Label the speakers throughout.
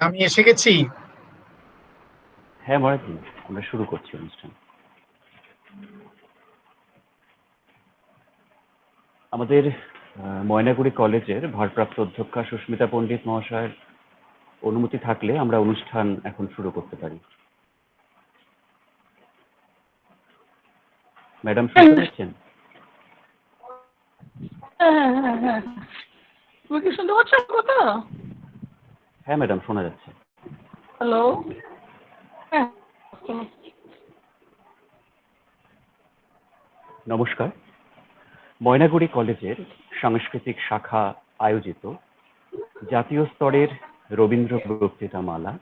Speaker 1: আমি এসে গেছি।
Speaker 2: হ্যাঁ মরাদি, আমরা শুরু করছি অনুষ্ঠান। আমাদের ময়নাগুড়ি কলেজের ভারপ্রাপ্ত অধ্যক্ষা সুস্মিতা পণ্ডিত মহাশয়ের অনুমতি থাকলে আমরা অনুষ্ঠান এখন শুরু করতে পারি। ম্যাডাম শুনতে পাচ্ছেন?
Speaker 3: হ্যাঁ হ্যাঁ হ্যাঁ হ্যাঁ, তুমি কি শুনতে পাচ্ছ কথা?
Speaker 2: হ্যাঁ ম্যাডাম, শোনা যাচ্ছে।
Speaker 3: হ্যালো। হ্যাঁ,
Speaker 2: নমস্কার। ময়নাগুড়ি কলেজের সাংস্কৃতিক শাখা আয়োজিত জাতীয় স্তরের রবীন্দ্র বক্তৃতামালা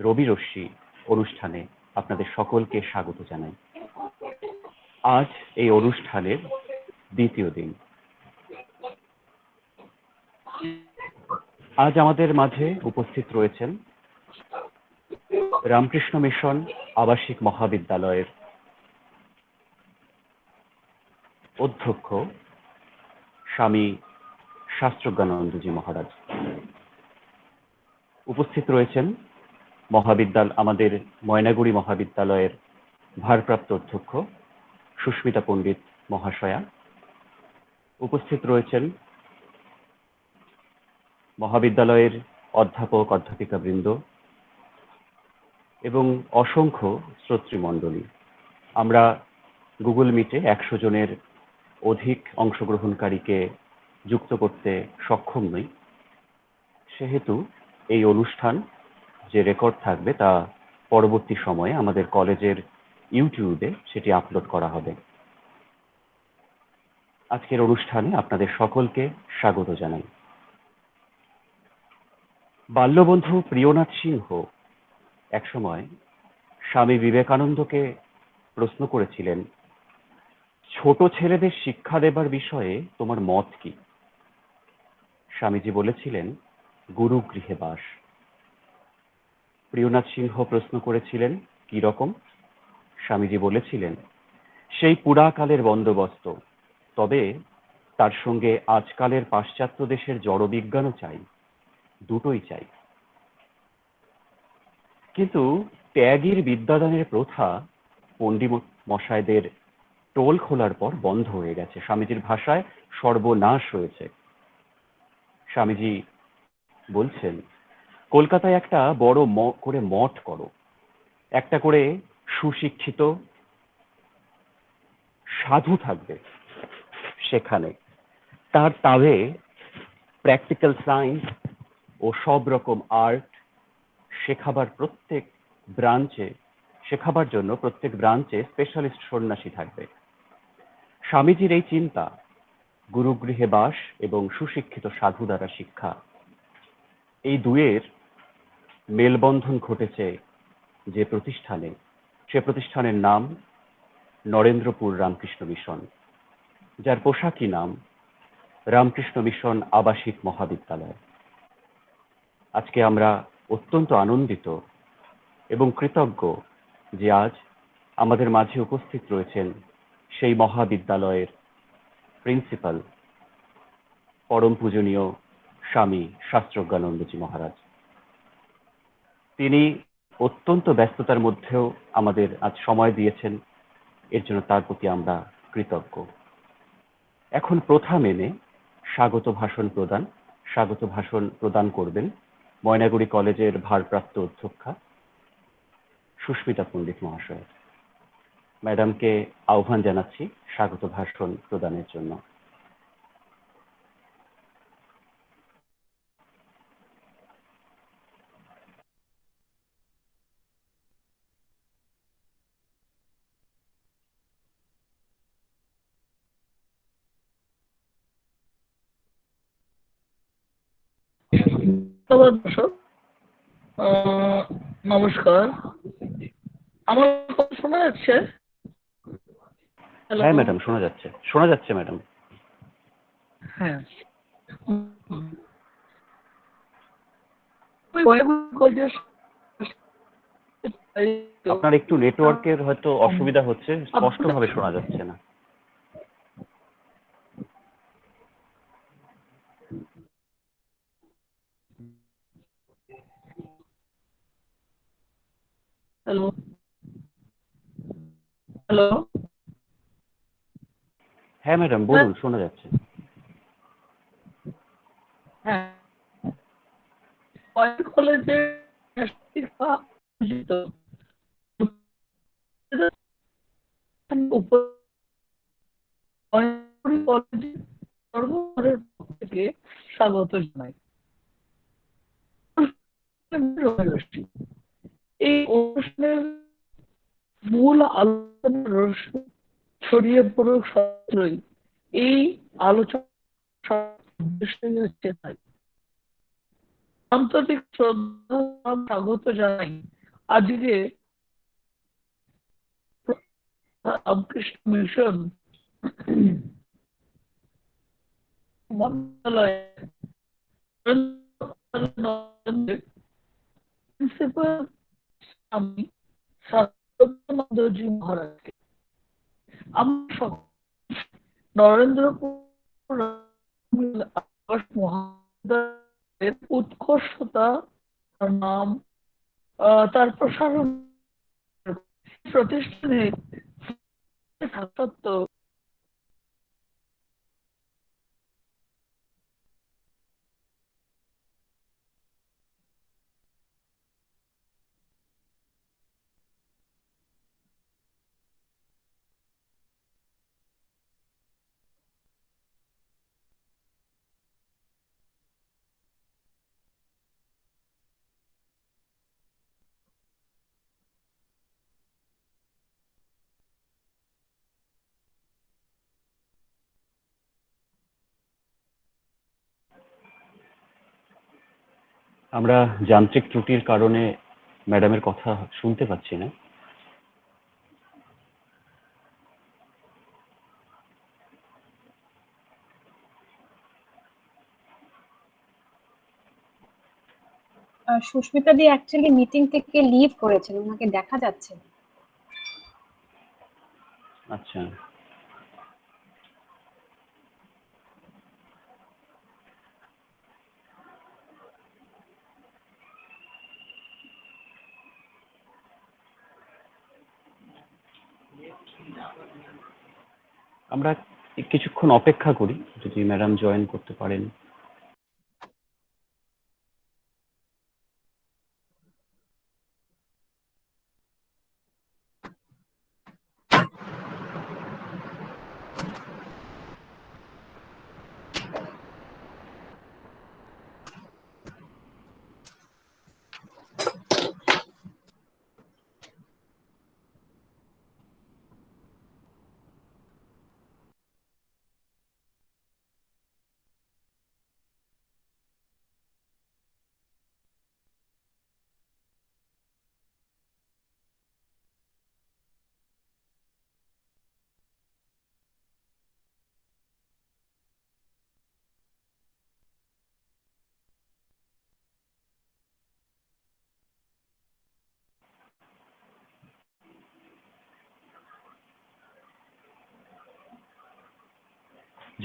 Speaker 2: রবিরশ্মি অনুষ্ঠানে আপনাদের সকলকে স্বাগত জানাই। আজ এই অনুষ্ঠানের দ্বিতীয় দিন। আজ আমাদের মাঝে উপস্থিত রয়েছেন রামকৃষ্ণ মিশন আবাসিক মহাবিদ্যালয়ের অধ্যক্ষ স্বামী শাস্ত্রজ্ঞানন্দজি মহারাজ। উপস্থিত রয়েছেন আমাদের ময়নাগুড়ি মহাবিদ্যালয়ের ভারপ্রাপ্ত অধ্যক্ষ সুস্মিতা পণ্ডিত মহাশয়া। উপস্থিত রয়েছেন মহাবিদ্যালয়ের অধ্যাপক অধ্যাপিকাবৃন্দ এবং অসংখ্য শ্রোতৃমণ্ডলী। আমরা গুগল মিটে 100 জনের অধিক অংশগ্রহণকারীকে যুক্ত করতে সক্ষম নই, সেহেতু এই অনুষ্ঠান যে রেকর্ড থাকবে তা পরবর্তী সময়ে আমাদের কলেজের ইউটিউবে সেটি আপলোড করা হবে। আজকের অনুষ্ঠানে আপনাদের সকলকে স্বাগত জানাই। বাল্যবন্ধু প্রিয়নাথ সিংহ একসময় স্বামী বিবেকানন্দকে প্রশ্ন করেছিলেন, ছোট ছেলেদের শিক্ষা দেবার বিষয়ে তোমার মত কি? স্বামীজি বলেছিলেন, গুরুগৃহে বাস। প্রিয়নাথ সিংহ প্রশ্ন করেছিলেন, কি রকম? স্বামীজি বলেছিলেন, সেই পুরাকালের বন্দোবস্ত, তবে তার সঙ্গে আজকালের পাশ্চাত্য দেশের জড়বিজ্ঞানও চাই, দুটোই চাই। কিন্তু ত্যাগীর বিদ্যাদানের প্রথা পণ্ডিত মশাইদের টোল খোলার পর বন্ধ হয়ে গেছে। স্বামীজির ভাষায় সর্বনাশ হয়েছে। স্বামীজি বলছেন, কলকাতায় একটা বড় করে মঠ করো, একটা করে সুশিক্ষিত সাধু থাকবে সেখানে, তার তাবে প্র্যাকটিক্যাল সায়েন্স ও সব রকম আর্ট শেখাবার জন্য প্রত্যেক ব্রাঞ্চে স্পেশালিস্ট সন্ন্যাসী থাকবে। স্বামীজির এই চিন্তা, গুরুগৃহে বাস এবং সুশিক্ষিত সাধু দ্বারা শিক্ষা, এই দুয়ের মেলবন্ধন ঘটেছে যে প্রতিষ্ঠানে, সে প্রতিষ্ঠানের নাম নরেন্দ্রপুর রামকৃষ্ণ মিশন, যার পোশাকি নাম রামকৃষ্ণ মিশন আবাসিক মহাবিদ্যালয়। আজকে আমরা অত্যন্ত আনন্দিত এবং কৃতজ্ঞ যে আজ আমাদের মাঝে উপস্থিত রয়েছেন সেই মহাবিদ্যালয়ের প্রিন্সিপাল পরম পূজনীয় স্বামী শাস্ত্রজ্ঞানন্দজি মহারাজ। তিনি অত্যন্ত ব্যস্ততার মধ্যেও আমাদের আজ সময় দিয়েছেন, এর জন্য তার প্রতি আমরা কৃতজ্ঞ। এখন প্রথা মেনে স্বাগত ভাষণ প্রদান করবেন ময়নাগুড়ি কলেজের ভারপ্রাপ্ত অধ্যক্ষা সুস্মিতা পণ্ডিত মহাশয়। ম্যাডামকে আহ্বান জানাচ্ছি স্বাগত ভাষণ প্রদানের জন্য।
Speaker 3: দর্শক, নমস্কার। আমার কথা শোনা যাচ্ছে?
Speaker 2: হ্যাঁ ম্যাডাম, শোনা যাচ্ছে ম্যাডাম।
Speaker 3: হ্যাঁ,
Speaker 2: আপনার একটু নেটওয়ার্কের হয়তো অসুবিধা হচ্ছে, স্পষ্টভাবে শোনা যাচ্ছে না।
Speaker 3: হ্যালো হ্যালো
Speaker 2: হ্যাঁ ম্যাডাম, বলুন, শোনা যাচ্ছে।
Speaker 3: হ্যাঁ, কলেজে আয়োজিত কলেজে সর্বস্তরের পক্ষ থেকে স্বাগত জানাই। এই অনুষ্ঠানের মূল আলোচনার রহস্য ছড়িয়ে পড়ুক সত্রই এই আলোচনা উদ্দেশ্যই হচ্ছে তাই। আন্তরিক শ্রদ্ধা ও স্বাগত জানাই আজকে রামকৃষ্ণ মিশন মন্ত্রণালয়ের প্রিন্সিপাল স্বামী সত্যেন্দ্রজি মহারাজকে। আমরা সকল নরেন্দ্রপুর আকাশ মহাবিদ্যালয়ের উৎকর্ষতা, তার নাম, তার প্রসারণ প্রতিষ্ঠানে থাকা সত্ত্বেও
Speaker 2: আমরা যান্ত্রিক ত্রুটির কারণে ম্যাডামের কথা শুনতে পাচ্ছি না।
Speaker 1: সুস্মিতা দি অ্যাকচুয়ালি মিটিং থেকে লিভ করেছেন, ওনাকে দেখা যাচ্ছে না।
Speaker 2: আচ্ছা, আমরা কিছুক্ষণ অপেক্ষা করি, যদি ম্যাডাম জয়েন করতে পারেন।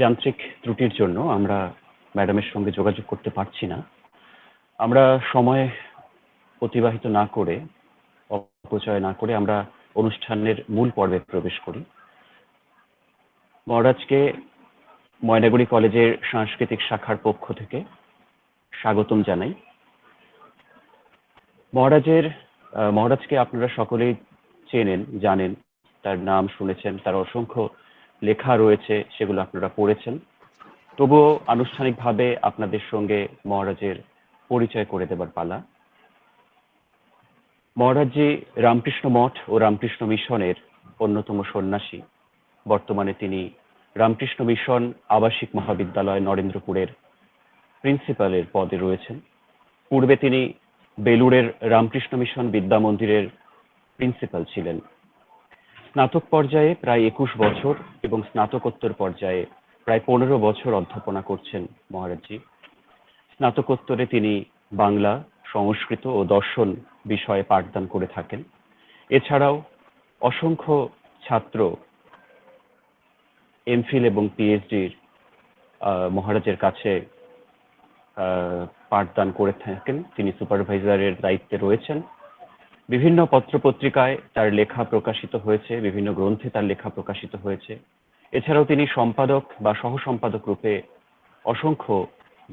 Speaker 2: যান্ত্রিক ত্রুটির জন্য আমরা ম্যাডামের সঙ্গে যোগাযোগ করতে পারছি না। আমরা সময় অতিবাহিত না করে, অপচয় না করে আমরা অনুষ্ঠানের মূল পর্বে প্রবেশ করি। মহারাজকে ময়নাগুড়ি কলেজের সাংস্কৃতিক শাখার পক্ষ থেকে স্বাগতম জানাই। মহারাজকে আপনারা সকলেই চেনেন, জানেন, তার নাম শুনেছেন, তার অসংখ্য লেখা রয়েছে, সেগুলো আপনারা পড়েছেন। তবুও আনুষ্ঠানিকভাবে আপনাদের সঙ্গে মহারাজের পরিচয় করে দেবার পালা। মহারাজজি রামকৃষ্ণ মঠ ও রামকৃষ্ণ মিশনের অন্যতম সন্ন্যাসী। বর্তমানে তিনি রামকৃষ্ণ মিশন আবাসিক মহাবিদ্যালয় নরেন্দ্রপুরের প্রিন্সিপালের পদে রয়েছেন। পূর্বে তিনি বেলুড়ের রামকৃষ্ণ মিশন বিদ্যা মন্দিরের প্রিন্সিপাল ছিলেন। স্নাতক পর্যায়ে প্রায় 21 বছর এবং স্নাতকোত্তর পর্যায়ে প্রায় 15 বছর অধ্যাপনা করছেন মহারাজজি। স্নাতকোত্তরে তিনি বাংলা, সংস্কৃত ও দর্শন বিষয়ে পাঠদান করে থাকেন। এছাড়াও অসংখ্য ছাত্র এমফিল এবং পিএইচডির মহারাজের কাছে পাঠদান করে থাকেন। তিনি সুপারভাইজারের দায়িত্বে রয়েছেন। বিভিন্ন পত্রপত্রিকায় তার লেখা প্রকাশিত হয়েছে, বিভিন্ন গ্রন্থে তার লেখা প্রকাশিত হয়েছে। এছাড়াও তিনি সম্পাদক বা সহ-সম্পাদক রূপে অসংখ্য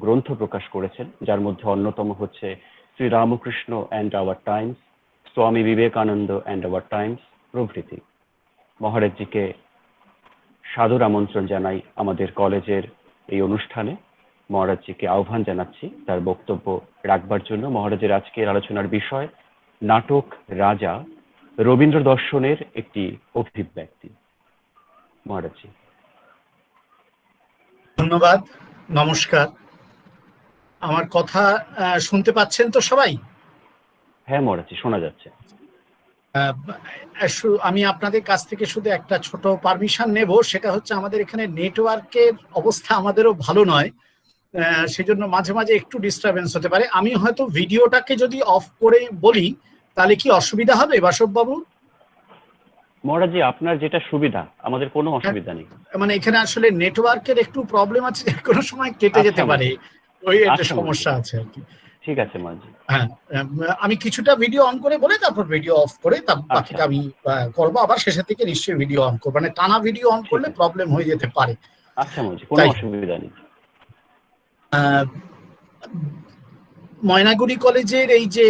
Speaker 2: গ্রন্থ প্রকাশ করেছেন, যার মধ্যে অন্যতম হচ্ছে Shri Ramakrishna and our Times, Swami Vivekananda and our Times প্রভৃতি। মহারাজজিকে সাদর আমন্ত্রণ জানাই আমাদের কলেজের এই অনুষ্ঠানে। মহারাজজিকে আহ্বান জানাচ্ছি তার বক্তব্য রাখবার জন্য। মহারাজের আজকের আলোচনার বিষয় নাটক রাজা, রবীন্দ্র দর্শনের একটি অভিব্যক্তি। মহারাজজি।
Speaker 3: ধন্যবাদ, নমস্কার। আমার কথা শুনতে পাচ্ছেন তো সবাই?
Speaker 2: হ্যাঁ মহারাজজি, শোনা যাচ্ছে।
Speaker 3: আমি আপনাদের কাছ থেকে শুধু একটা ছোট পারমিশন নেব, সেটা হচ্ছে আমাদের এখানে নেটওয়ার্কের অবস্থা আমাদেরও ভালো নয়, সেজন্য মাঝে মাঝে একটু ডিস্টারবেন্স হতে পারে। আমি হয়তো ভিডিওটাকে যদি অফ করে বলি তাহলে কি অসুবিধা হবে বাসব বাবু?
Speaker 2: মহারাজজি, আপনার যেটা সুবিধা, আমাদের কোনো অসুবিধা নেই।
Speaker 3: মানে এখানে আসলে নেটওয়ার্কের একটু প্রবলেম আছে, কোনো সময় কেটে যেতে পারে, ওই একটা সমস্যা আছে আর কি।
Speaker 2: ঠিক আছে মহারাজজি।
Speaker 3: হ্যাঁ, আমি কিছুটা ভিডিও অন করে বলে তারপর ভিডিও অফ করে বাকিটা আমি করবো, আবার শেষের থেকে নিশ্চয়ই ভিডিও অন করবো। মানে টানা ভিডিও অন করলে প্রবলেম হয়ে যেতে পারে।
Speaker 2: আচ্ছা মহারাজজি, কোনো অসুবিধা নেই।
Speaker 3: ময়নাগুড়ি কলেজের এই যে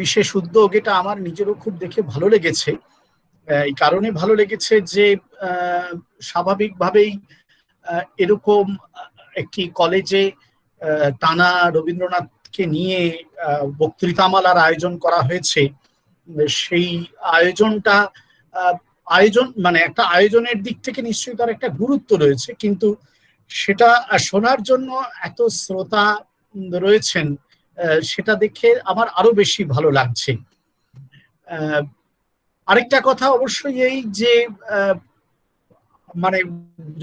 Speaker 3: বিশেষ উদ্যোগ, এটা আমার নিজেরও খুব দেখে ভালো লেগেছে। এই কারণে ভালো লেগেছে যে স্বাভাবিকভাবেই এরকম একটি কলেজে টানা রবীন্দ্রনাথকে নিয়ে বক্তৃতামালার আয়োজন করা হয়েছে। সেই আয়োজনটা মানে একটা আয়োজনের দিক থেকে নিশ্চয়ই তার একটা গুরুত্ব রয়েছে, কিন্তু সেটা শোনার জন্য এত শ্রোতা রয়েছেন, সেটা দেখে আমার আরো বেশি ভালো লাগছে। আরেকটা কথা অবশ্যই এই যে মানে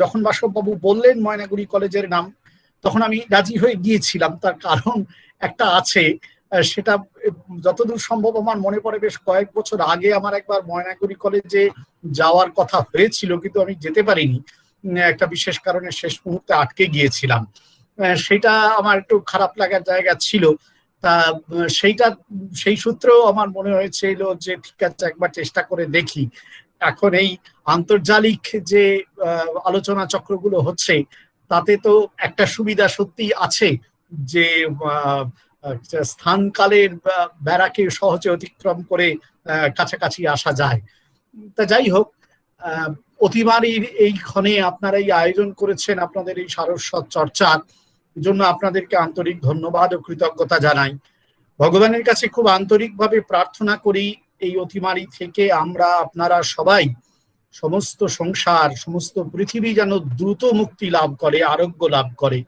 Speaker 3: যখন বাসববাবু বললেন ময়নাগুড়ি কলেজের নাম, তখন আমি রাজি হয়ে গিয়েছিলাম। তার কারণ একটা আছে, সেটা যতদূর সম্ভব আমার মনে পড়ে বেশ কয়েক বছর আগে আমার একবার ময়নাগুড়ি কলেজে যাওয়ার কথা হয়েছিল, কিন্তু আমি যেতে পারিনি, একটা বিশেষ কারণে শেষ মুহূর্তে আটকে গিয়েছিলাম। সেটা আমার একটু খারাপ লাগার জায়গা ছিল। তা সেই সূত্রেও আমার মনে হয়েছিল যে ঠিক আছে, একবার চেষ্টা করে দেখি। এখন এই আন্তর্জালিক যে আলোচনা চক্রগুলো হচ্ছে, তাতে তো একটা সুবিধা সত্যি আছে যে স্থানকালের বেড়াকে সহজে অতিক্রম করে কাছাকাছি আসা যায়। তা যাই হোক, অতিমারীর এই ক্ষণে আপনারা এই আয়োজন করেছেন, আপনাদের এই সারস্বত চর্চার জন্য আপনাদেরকে আন্তরিক ধন্যবাদ ও কৃতজ্ঞতা জানাই। ভগবানের কাছে খুব আন্তরিকভাবে প্রার্থনা করি এই অতিমারী থেকে আমরা আপনারা সবাই, সমস্ত সংসার, সমস্ত পৃথিবী যেন দ্রুত মুক্তি লাভ করে, আরোগ্য লাভ করে,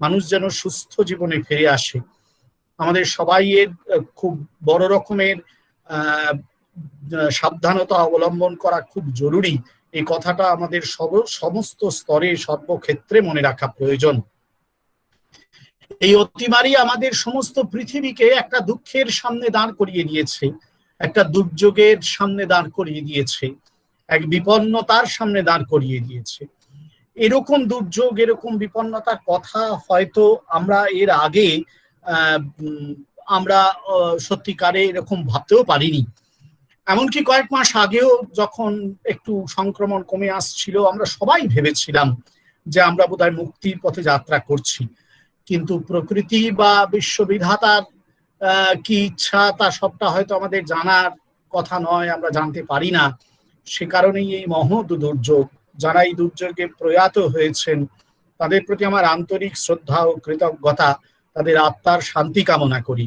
Speaker 3: মানুষ যেন সুস্থ জীবনে ফিরে আসে। আমাদের সবাইয়ের খুব বড় রকমের সাবধানতা অবলম্বন করা খুব জরুরি। এই কথাটা আমাদের সমস্ত স্তরে সর্বক্ষেত্রে মনে রাখা প্রয়োজন। এই অতিমারী আমাদের সমস্ত পৃথিবীকে একটা দুঃখের সামনে দাঁড় করিয়ে দিয়েছে, একটা দুর্যোগের সামনে দাঁড় করিয়ে দিয়েছে, এক বিপন্নতার সামনে দাঁড় করিয়ে দিয়েছে। এরকম দুর্যোগ, এরকম বিপন্নতার কথা হয়তো আমরা এর আগে আমরা সত্যিকারে এরকম ভাবতেও পারিনি। এমনকি কয়েক মাস আগেও যখন একটু সংক্রমণ কমে আসছিল, আমরা সবাই ভেবেছিলাম যে আমরা বোধহয় মুক্তির পথে যাত্রা করছি। কিন্তু প্রকৃতি বা বিশ্ববিধাতার কি ইচ্ছা, তা সবটা হয়তো আমাদের জানার কথা নয়, আমরা জানতে পারি না। সে কারণেই এই মহৎ দুর্যোগ, যারা এই দুর্যোগে প্রয়াত হয়েছেন তাদের প্রতি আমার আন্তরিক শ্রদ্ধা ও কৃতজ্ঞতা, তাদের আত্মার শান্তি কামনা করি।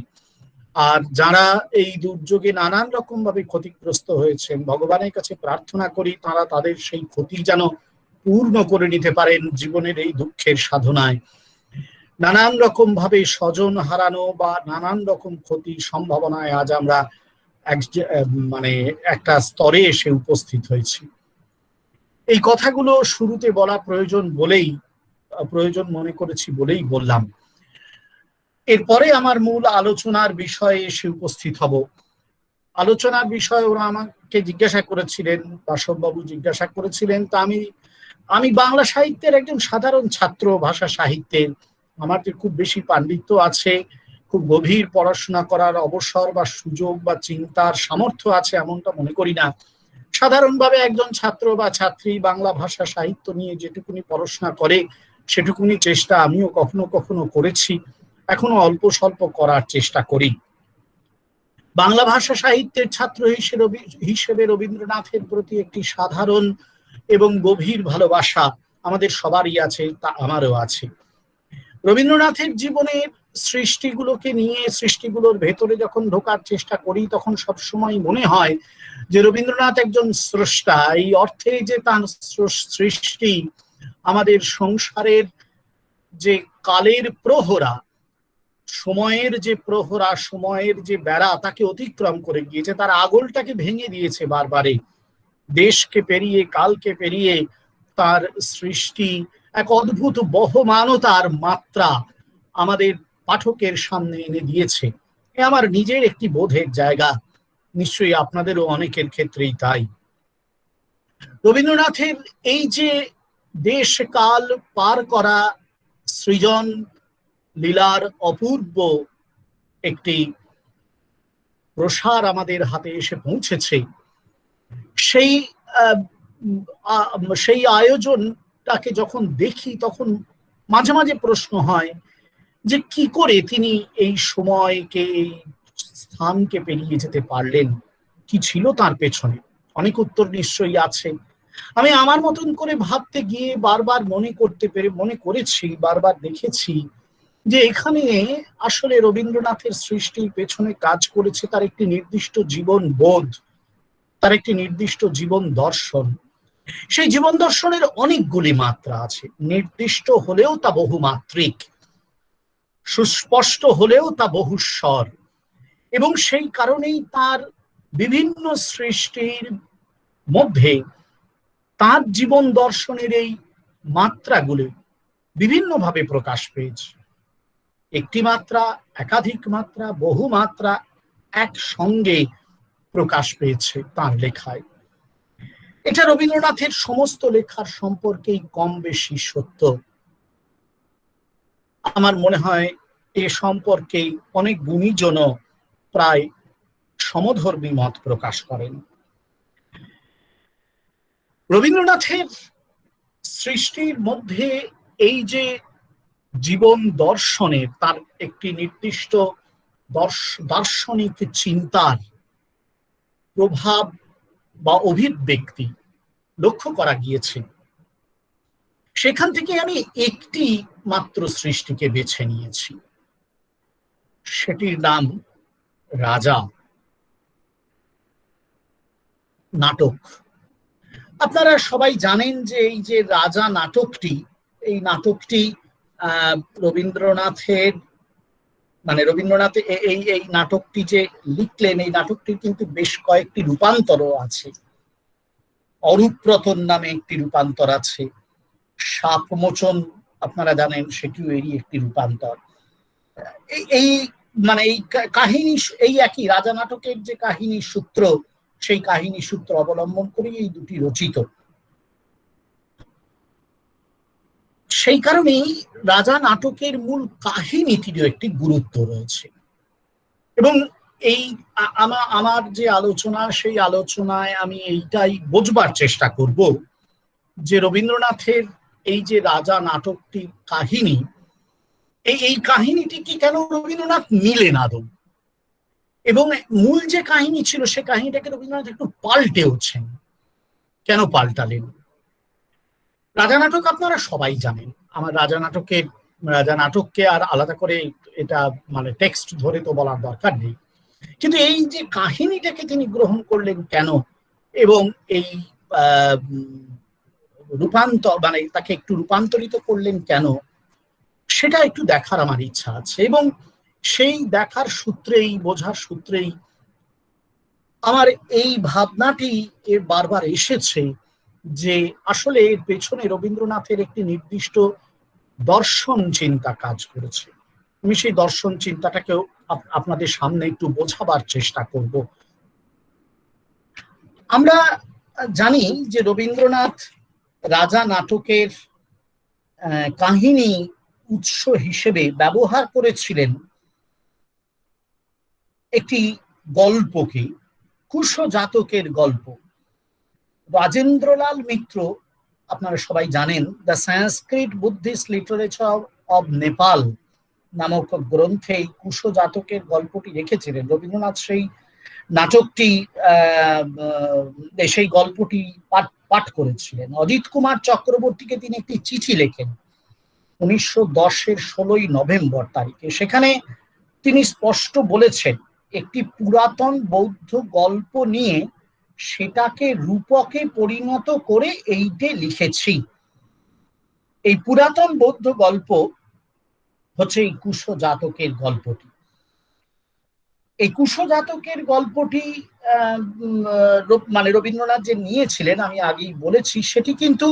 Speaker 3: আর যারা এই দুর্যোগে নানান রকম ভাবে ক্ষতিগ্রস্ত হয়েছেন, ভগবানের কাছে প্রার্থনা করি তারা তাদের সেই ক্ষতি যেন পূর্ণ করে নিতে পারেন জীবনের এই দুঃখের সাধনায়। নানান রকম ভাবে স্বজন হারানো বা নানান রকম ক্ষতির সম্ভাবনায় আজ আমরা মানে একটা স্তরে এসে উপস্থিত হয়েছি। এই কথাগুলো শুরুতে বলা প্রয়োজন মনে করেছি বলেই বললাম। এরপরে আমার মূল আলোচনার বিষয়ে এসে উপস্থিত হব। আলোচনার বিষয় ওরা আমাকে জিজ্ঞাসা করেছিলেন, বাসববাবু জিজ্ঞাসা করেছিলেন। তা আমি বাংলা সাহিত্যের একজন সাধারণ ছাত্র, ভাষা সাহিত্যের। আমার যে খুব বেশি পাণ্ডিত্য আছে খুব গভীর পড়াশোনা করার অবসর বা সুযোগ বা চিন্তার সামর্থ্য আছে এমনটা মনে করি না। সাধারণভাবে একজন ছাত্র বা ছাত্রী বাংলা ভাষা সাহিত্য নিয়ে যেটুকুনি পড়াশোনা করে সেটুকুনি চেষ্টা আমিও কখনো কখনো করেছি, এখনো অল্প স্বল্প করার চেষ্টা করি। বাংলা ভাষা সাহিত্যের ছাত্র হিসেবে রবীন্দ্রনাথের প্রতি একটি সাধারণ এবং গভীর ভালোবাসা আমাদের সবারই আছে, তা আমারও আছে। রবীন্দ্রনাথের জীবনের সৃষ্টিগুলোকে নিয়ে, সৃষ্টিগুলোর ভেতরে যখন ঢোকার চেষ্টা করি তখন সবসময় মনে হয় যে রবীন্দ্রনাথ একজন স্রষ্টা, এই অর্থে যে তার সৃষ্টি আমাদের সংসারের যে কালের প্রহরা, সময়ের যে প্রহরা, সময়ের যে বেড়া তাকে অতিক্রম করে গিয়েছে, তার আগলটাকে ভেঙে দিয়েছে বারবারে। দেশকে পেরিয়ে, কালকে পেরিয়ে তার সৃষ্টি এক অদ্ভুত বহমানতার মাত্রা আমাদের পাঠকের সামনে এনে দিয়েছে। এ আমার নিজের একটি বোধের জায়গা, নিশ্চয়ই আপনাদেরও অনেকের ক্ষেত্রেই তাই। রবীন্দ্রনাথের এই যে দেশ কাল পার করা সৃজন লীলার অপূর্ব একটি প্রসার আমাদের হাতে এসে পৌঁছেছে, সেই আয়োজনটাকে যখন দেখি তখন মাঝে মাঝে প্রশ্ন হয় যে কি করে তিনি এই সময়কে, এই স্থানকে পেরিয়ে যেতে পারলেন, কি ছিল তার পেছনে? অনেক উত্তর নিশ্চয়ই আছে। আমি আমার মতন করে ভাবতে গিয়ে বারবার মনে করেছি, বারবার দেখেছি যে এখানে আসলে রবীন্দ্রনাথের সৃষ্টির পেছনে কাজ করেছে তার একটি নির্দিষ্ট জীবন বোধ, তার একটি নির্দিষ্ট জীবন দর্শন। সেই জীবন দর্শনের অনেকগুলি মাত্রা আছে, নির্দিষ্ট হলেও তা বহুমাত্রিক, সুস্পষ্ট হলেও তা বহুস্বর, এবং সেই কারণেই তার বিভিন্ন সৃষ্টির মধ্যে তার জীবন দর্শনের এই মাত্রাগুলি বিভিন্নভাবে প্রকাশ পেয়েছে। একটি মাত্রা, একাধিক মাত্রা, বহু মাত্রা একসঙ্গে প্রকাশ পেয়েছে তার লেখায়। এটা রবীন্দ্রনাথের সমস্ত লেখার সম্পর্কেই কম বেশি সত্য। আমার মনে হয় এ সম্পর্কে অনেক গুণীজন প্রায় সমধর্মী মত প্রকাশ করেন। রবীন্দ্রনাথের সৃষ্টির মধ্যে এই যে জীবন দর্শনের, তার একটি নির্দিষ্ট দার্শনিক চিন্তার প্রভাব বা অভিব্যক্তি লক্ষ্য করা গিয়েছে, সেখান থেকে আমি একটি মাত্র সৃষ্টিকে বেছে নিয়েছি, সেটির নাম রাজা নাটক। আপনারা সবাই জানেন যে এই যে রাজা নাটকটি, এই নাটকটি রবীন্দ্রনাথের রবীন্দ্রনাথ এই নাটকটি যে লিখলেন, এই নাটকটির কিন্তু বেশ কয়েকটি রূপান্তর আছে। অরূপরতন নামে একটি রূপান্তর আছে, শাপমোচন আপনারা জানেন সেটিও এরই একটি রূপান্তর। এই কাহিনী, এই একই রাজা নাটকের যে কাহিনী সূত্র, সেই কাহিনী সূত্র অবলম্বন করে এই দুটি রচিত। সেই কারণেই রাজা নাটকের মূল কাহিনীটিরও একটি গুরুত্ব রয়েছে। এবং এই আমার যে আলোচনা, সেই আলোচনায় আমি এইটাই বোঝবার চেষ্টা করব যে রবীন্দ্রনাথের এই যে রাজা নাটকটির কাহিনী, এই কাহিনীটি কি কেন রবীন্দ্রনাথ নিলেন আদৌ, এবং মূল যে কাহিনী ছিল সে কাহিনীটাকে রবীন্দ্রনাথ একটু পাল্টেওছেন, কেন পাল্টালেন? রাজা নাটক আপনারা সবাই জানেন। আমার রাজা নাটককে আর আলাদা করে এটা টেক্সট ধরে তো বলার দরকার নেই, কিন্তু এই যে কাহিনীটাকে তিনি গ্রহণ করলেন কেন, এবং এই রূপান্তর তাকে একটু রূপান্তরিত করলেন কেন, সেটা একটু দেখার আমার ইচ্ছা আছে। এবং সেই দেখার সূত্রেই, বোঝার সূত্রেই আমার এই ভাবনাটি এর বারবার এসেছে যে আসলে এর পেছনে রবীন্দ্রনাথের একটি নির্দিষ্ট দর্শন চিন্তা কাজ করেছে। আমি সেই দর্শন চিন্তাটাকেও আপনাদের সামনে একটু বোঝাবার চেষ্টা করব। আমরা জানি যে রবীন্দ্রনাথ রাজা নাটকের কাহিনী উৎস হিসেবে ব্যবহার করেছিলেন একটি গল্পকে, কুশ জাতকের গল্প। রাজেন্দ্রলাল মিত্র, আপনারা সবাই জানেন, the Sanskrit Buddhist literature of Nepal নামক গ্রন্থে এই কুশ জাতকের গল্পটি রেখেছিলেন। রবীন্দ্রনাথ সেই নাটকটি সেই গল্পটি পাঠ করেছিলেন। অজিত কুমার চক্রবর্তীকে তিনি একটি চিঠি লেখেন 1910-এর 16ই নভেম্বর তারিখে। সেখানে তিনি স্পষ্ট বলেছেন, একটি পুরাতন বৌদ্ধ গল্প নিয়ে সেটাকে রূপকে পরিণত করে এইটে লিখেছি। এই পুরাতন বৌদ্ধ গল্প হচ্ছে এই কুশ জাতকের গল্পটি। এই কুশ জাতকের গল্পটি মানে রবীন্দ্রনাথ যে নিয়েছিলেন, আমি আগেই বলেছি, সেটি কিন্তু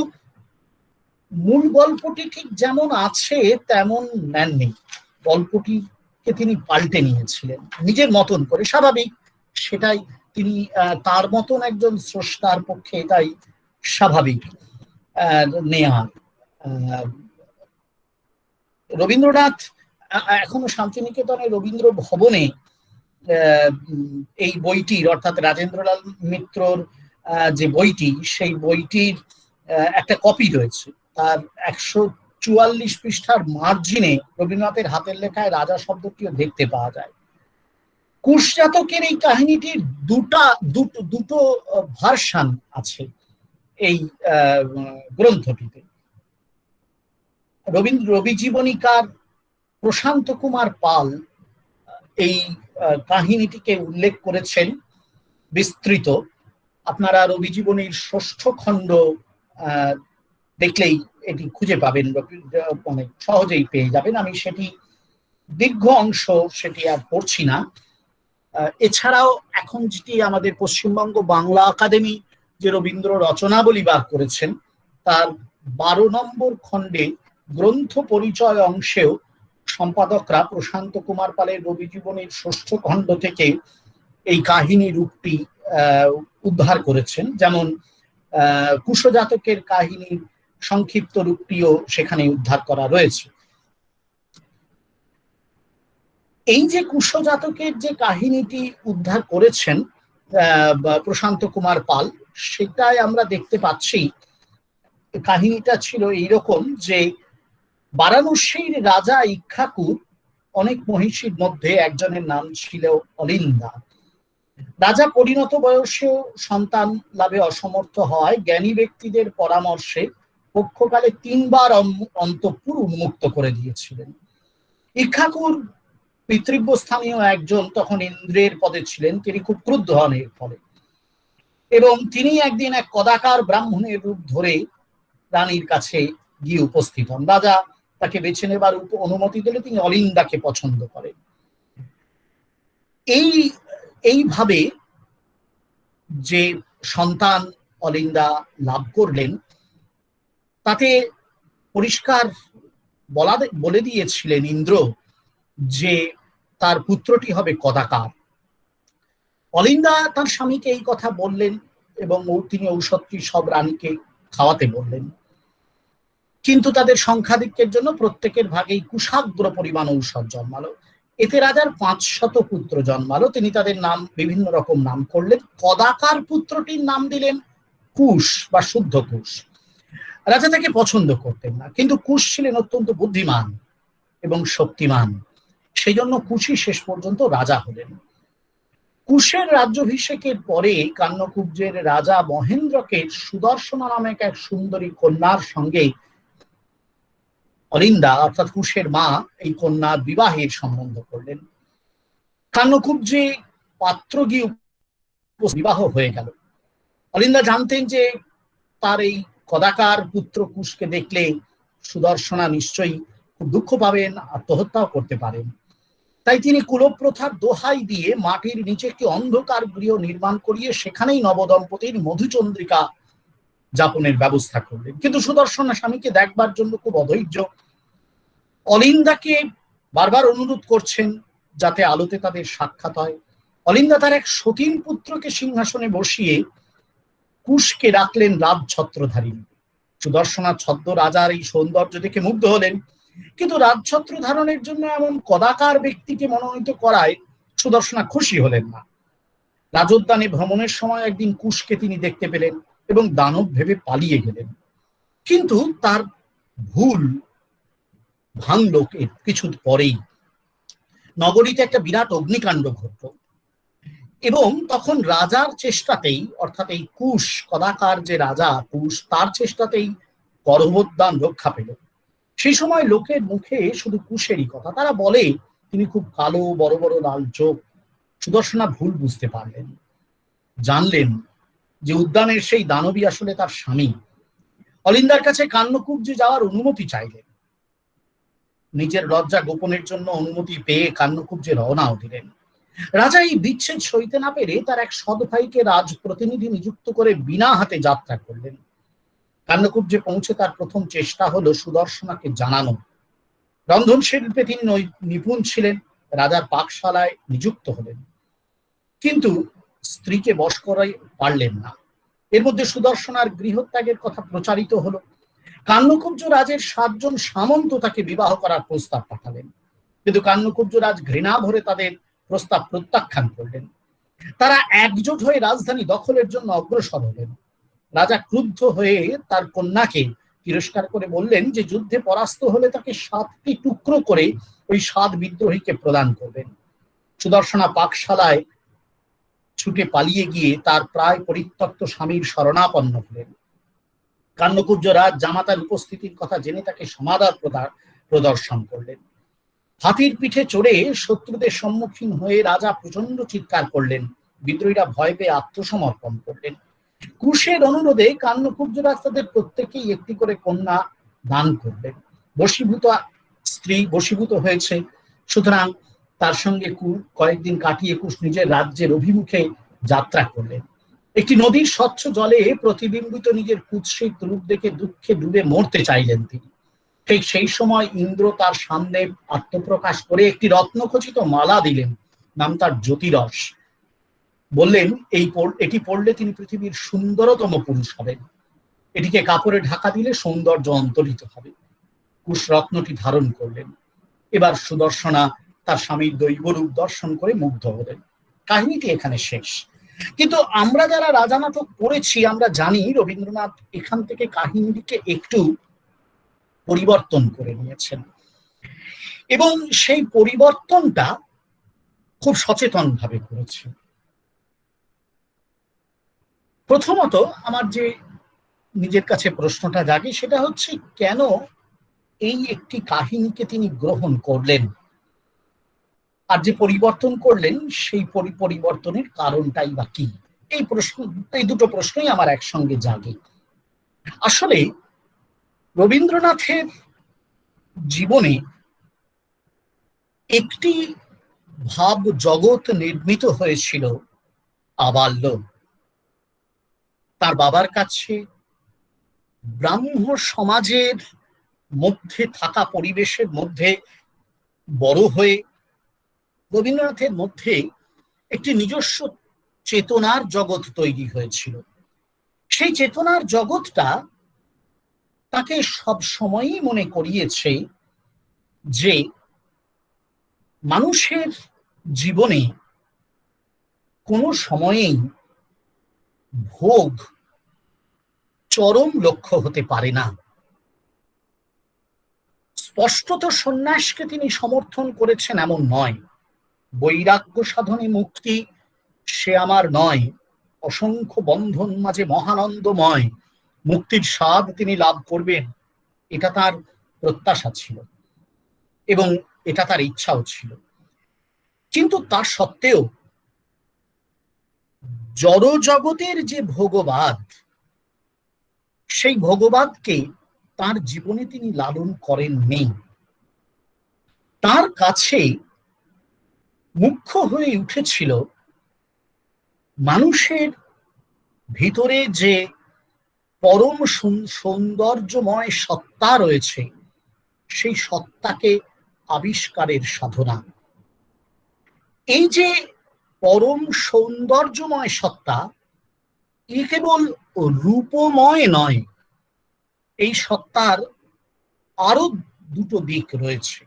Speaker 3: মূল গল্পটি ঠিক যেমন আছে তেমন নেননি। গল্পটিকে তিনি পাল্টে নিয়েছিলেন নিজের মতন করে। স্বাভাবিক, সেটাই তিনি তার মতন একজন স্রষ্টার পক্ষে এটাই স্বাভাবিক নেয়ার। রবীন্দ্রনাথ এখনো শান্তিনিকেতনে রবীন্দ্র ভবনে এই বইটির, অর্থাৎ রাজেন্দ্রলাল মিত্রর যে বইটি, সেই বইটির একটা কপি রয়েছে। তার 144 পৃষ্ঠার মার্জিনে রবীন্দ্রনাথের হাতের লেখায় রাজা শব্দটিও দেখতে পাওয়া যায়। কুশ জাতকের এই কাহিনীটির দুটো ভার্সান আছে এই গ্রন্থটিতে। রবি জীবনীকার প্রশান্ত কুমার পাল এই কাহিনীটিকে উল্লেখ করেছেন বিস্তৃত। আপনারা রবি জীবনীর 6ষ্ঠ খণ্ড দেখলেই এটি খুঁজে পাবেন, অনেক সহজেই পেয়ে যাবেন। আমি সেটি দীর্ঘ অংশ সেটি আর পড়ছি না। এছাড়াও এখন যেটি আমাদের পশ্চিমবঙ্গ বাংলা একাডেমি যে রবীন্দ্র রচনাবলী বার করেছেন, তার 12 নম্বর খণ্ডে গ্রন্থ পরিচয় অংশেও সম্পাদকরা প্রশান্ত কুমার পালের রবি জীবনের 6ষ্ঠ খণ্ড থেকে এই কাহিনী রূপটি উদ্ধার করেছেন। যেমন কুশ জাতকের কাহিনীর সংক্ষিপ্ত রূপটিও সেখানে উদ্ধার করা রয়েছে। এই যে কুশ জাতকের যে কাহিনীটি উদ্ধার করেছেন প্রশান্ত কুমার পাল, সেটাই আমরা দেখতে পাচ্ছি। কাহিনীটা ছিল এইরকম যে বারাণসীর রাজা ইক্ষ্বাকুর অনেক মহিষীর মধ্যে একজনের নাম ছিল অলিন্দা। রাজা পরিণত বয়সেও সন্তান লাভে অসমর্থ হওয়ায় জ্ঞানী ব্যক্তিদের পরামর্শে পক্ষকালে 3 বার অন্তঃপুর উন্মুক্ত করে দিয়েছিলেন। ইক্ষ্বাকুর পিতৃব্য স্থানীয় একজন তখন ইন্দ্রের পদে ছিলেন। তিনি খুব ক্রুদ্ধ হন এর ফলে, এবং তিনি একদিন এক কদাকার ব্রাহ্মণের রূপ ধরে রানীর কাছে গিয়ে উপস্থিত হন। রাজা তাকে বেছে নেবার অনুমতি দিলে তিনি অলিন্দাকে পছন্দ করেন। এইভাবে যে সন্তান অলিন্দা লাভ করলেন, তাতে পরিষ্কার বলে দিয়েছিলেন ইন্দ্র যে তার পুত্রটি হবে কদাকার। অলিন্দা তার স্বামীকে এই কথা বললেন এবং তিনি ঔষধটি সব রানীকে খাওয়াতে বললেন। কিন্তু তাদের সংখ্যাধিক্যের জন্য প্রত্যেকের ভাগেই কুশাগ্র পরিমাণ ঔষধ জন্মালো। এতে রাজার 500 পুত্র জন্মালো। তিনি তাদের নাম বিভিন্ন রকম নাম করলেন। কদাকার পুত্রটির নাম দিলেন কুশ বা শুদ্ধ কুশ। রাজা তাকে পছন্দ করতেন না, কিন্তু কুশ ছিলেন অত্যন্ত বুদ্ধিমান এবং শক্তিমান। সেই জন্য কুশই শেষ পর্যন্ত রাজা হলেন। কুশের রাজ্যাভিষেকের পরে কান্যকুব্জের রাজা মহেন্দ্রকে সুদর্শনা নামক এক সুন্দরী কন্যার সঙ্গে অলিন্দা অর্থাৎ কুশের মা এই কন্যার বিবাহের সম্বন্ধ করলেন। কান্যকুব্জে পাত্র গিয়ে বিবাহ হয়ে গেল। অলিন্দা জানতেন যে তার এই কদাকার পুত্র কুশকে দেখলে সুদর্শনা নিশ্চয়ই খুব দুঃখ পাবেন, আত্মহত্যাও করতে পারেন। তাই তিনি কুলপ্রথার দোহাই দিয়ে মাটির নিচে একটি অন্ধকার গৃহ নির্মাণ করিয়ে সেখানেই নবদম্পতির মধুচন্দ্রিকা যাপনের ব্যবস্থা করলেন। কিন্তু সুদর্শনা স্বামীকে দেখবার জন্য খুব অধৈর্য। অলিন্দাকে বারবার অনুরোধ করছেন যাতে আলোতে তাদের সাক্ষাৎ হয়। অলিন্দা তার এক সতীন পুত্রকে সিংহাসনে বসিয়ে কুশকে রাখলেন রাজছত্রধারী। সুদর্শনা ছদ্ম রাজার এই সৌন্দর্য দেখে মুগ্ধ হলেন, কিন্তু রাজছত্র ধারণের জন্য এমন কদাকার ব্যক্তিকে মনোনীত করায় সুদর্শনা খুশি হলেন না। রাজোদ্যানে ভ্রমণের সময় একদিন কুশকে তিনি দেখতে পেলেন এবং দানব ভেবে পালিয়ে গেলেন। কিন্তু তার ভুল ভাঙল কিছু পরেই। নগরীতে একটা বিরাট অগ্নিকাণ্ড ঘটল এবং তখন রাজার চেষ্টাতেই, অর্থাৎ এই কুশ কদাকার যে রাজা কুশ, তার চেষ্টাতেই গর্ভোদ্যান রক্ষা পেল। সেই সময় লোকের মুখে শুধু কুশেরই কথা, তারা বলে তিনি খুব কালো, বড় বড় লাল চোখ। সুদর্শনা ভুল বুঝতে পারলেন, জানলেন যে উদ্যানের সেই দানবী আসলে তার স্বামী। অলিন্দার কাছে কান্নকুব্জে যাওয়ার অনুমতি চাইলেন। নিজের লজ্জা গোপনের জন্য অনুমতি পেয়ে কান্নকুব্জে রওনাও দিলেন। রাজা এই বিচ্ছেদ সইতে না পেরে তার এক সৎ ভাইকে রাজ প্রতিনিধি নিযুক্ত করে বিনা হাতে যাত্রা করলেন। কান্নকুব্জে পৌঁছে তার প্রথম চেষ্টা হলো সুদর্শনাকে জানানো। রন্ধন শিল্পে তিনি নিপুণ ছিলেন, রাজার পাকশালায় নিযুক্ত হলেন, কিন্তু স্ত্রীকে বশ করাই পারলেন না। এর মধ্যে সুদর্শনার গৃহত্যাগের কথা প্রচারিত হলো। কান্নকুব্জ রাজের 7 জন সামন্ত তাকে বিবাহ করার প্রস্তাব পাঠালেন, কিন্তু কান্নকুব্জ রাজ ঘৃণা ভরে তাদের প্রস্তাব প্রত্যাখ্যান করলেন। তারা একজোট হয়ে রাজধানী দখলের জন্য অগ্রসর হলেন। রাজা ক্রুদ্ধ হয়ে তার কন্যাকে তিরস্কার করে বললেন যে যুদ্ধে পরাস্ত হলে তাকে 7টি টুকরো করে ওই 7 বিদ্রোহীকে প্রদান করবেন। সুদর্শনা পাকশালায় ছুটে পালিয়ে গিয়ে তার প্রায় পরিত্যক্ত স্বামীর শরণাপন্ন হলেন। কান্নকুব্জ রাজ জামাতার উপস্থিতির কথা জেনে তাকে সমাদর প্রদর্শন করলেন। হাতির পিঠে চড়ে শত্রুদের সম্মুখীন হয়ে রাজা প্রচন্ড চিৎকার করলেন। বিদ্রোহীরা ভয় পেয়ে আত্মসমর্পণ করলেন। কুশের অনুরোধে কান্নকুব্জ রাজ তাদের প্রত্যেকেই একটি করে কন্যা দান করলেন। স্ত্রী বশীভূত হয়েছে, সুতরাং তার সঙ্গে কয়েকদিন কাটিয়ে কুশ নিজের রাজ্যের অভিমুখে যাত্রা করলেন। একটি নদীর স্বচ্ছ জলে প্রতিবিম্বিত নিজের কুৎসিত রূপ দেখে দুঃখে ডুবে মরতে চাইলেন তিনি। ঠিক সেই সময় ইন্দ্র তার সামনে আত্মপ্রকাশ করে একটি রত্নখচিত মালা দিলেন, নাম তার জ্যোতিরস। বললেন এটি পড়লে তিনি পৃথিবীর সুন্দরতম পুরুষ হবেন। এটিকে কাপড়ে ঢাকা দিলে সৌন্দর্য অন্তরিত হবে। কুশ রত্নটি ধারণ করলেন। এবার সুদর্শনা তার স্বামীর দৈবরূপ দর্শন করে মুগ্ধ হলেন। কাহিনীটি এখানে শেষ। কিন্তু আমরা যারা রাজা নাটক পড়েছি আমরা জানি রবীন্দ্রনাথ এখান থেকে কাহিনীটিকে একটু পরিবর্তন করে নিয়েছেন এবং সেই পরিবর্তনটা খুব সচেতন ভাবে করেছেন। প্রথমত আমার যে নিজের কাছে প্রশ্নটা জাগে সেটা হচ্ছে, কেন এই একটি কাহিনীকে তিনি গ্রহণ করলেন, আর যে পরিবর্তন করলেন সেই পরিবর্তনের কারণটাই বা কি? এই দুটো প্রশ্নই আমার একসঙ্গে জাগে। আসলে রবীন্দ্রনাথের জীবনে একটি ভাব জগৎ নির্মিত হয়েছিল আবাল্য। তার বাবার কাছে ব্রাহ্ম সমাজের মধ্যে থাকা পরিবেশের মধ্যে বড় হয়ে রবীন্দ্রনাথের মধ্যে একটি নিজস্ব চেতনার জগৎ তৈরি হয়েছিল। সেই চেতনার জগৎটা তাকে সব সময়ই মনে করিয়েছে যে মানুষের জীবনে কোনো সময়েই ভোগ চরম লক্ষ্য হতে পারে না। স্পষ্টত সন্ন্যাসকে তিনি সমর্থন করেছেন এমন নয়। বৈরাগ্য সাধনে মুক্তি সে আমার নয়, অসংখ্য বন্ধন মাঝে মহানন্দময়, মুক্তির স্বাদ তিনি লাভ করবেন, এটা তার প্রত্যাশা ছিল এবং এটা তার ইচ্ছাও ছিল। কিন্তু তা সত্ত্বেও জড় জগতের যে ভোগবাদ, সেই ভোগবাদকে তার জীবনে তিনি লালন করেননি। তার কাছে মুখ্য হয়ে উঠেছিল মানুষের ভিতরে যে পরম সৌন্দর্যময় সত্তা রয়েছে, সেই সত্তাকে আবিষ্কারের সাধনা। এই যে পরম সৌন্দর্যময় সত্তা, এ কেবল রূপময় নয়, এই সত্তার আরো দুটো দিক রয়েছে।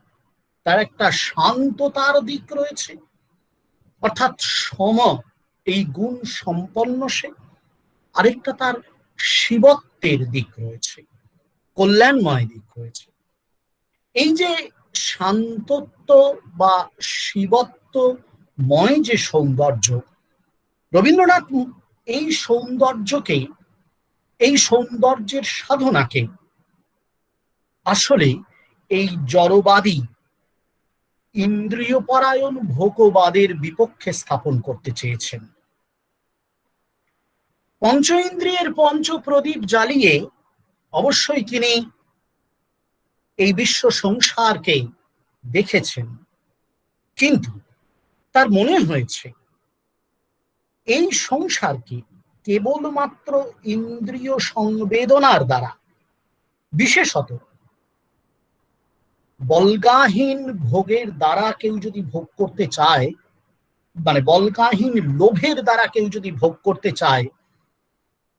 Speaker 3: তার একটা শান্ততার দিক রয়েছে অর্থাৎ সম, এই গুণ সম্পন্ন সে। আরেকটা তার শিবত্বের দিক রয়েছে, কল্যাণময় দিক রয়েছে। এই যে শান্তত্ব বা শিবত্বময় যে সৌন্দর্য, রবীন্দ্রনাথ এই সৌন্দর্যকে, এই সৌন্দর্যের সাধনাকে আসলে এই জড়বাদী ইন্দ্রিয়পরায়ণ ভোগবাদের বিপক্ষে স্থাপন করতে চেয়েছেন। পঞ্চ ইন্দ্রিয়ের পঞ্চপ্রদীপ জ্বালিয়ে অবশ্যই তিনি এই বিশ্ব সংসারকে দেখেছেন, কিন্তু তার মনে হয়েছে এই সংসারকে কেবলমাত্র ইন্দ্রিয় সংবেদনার দ্বারা, বিশেষত বলগাহীন ভোগের দ্বারা কেউ যদি ভোগ করতে চায়, মানে বলগাহীন লোভের দ্বারা কেউ যদি ভোগ করতে চায়,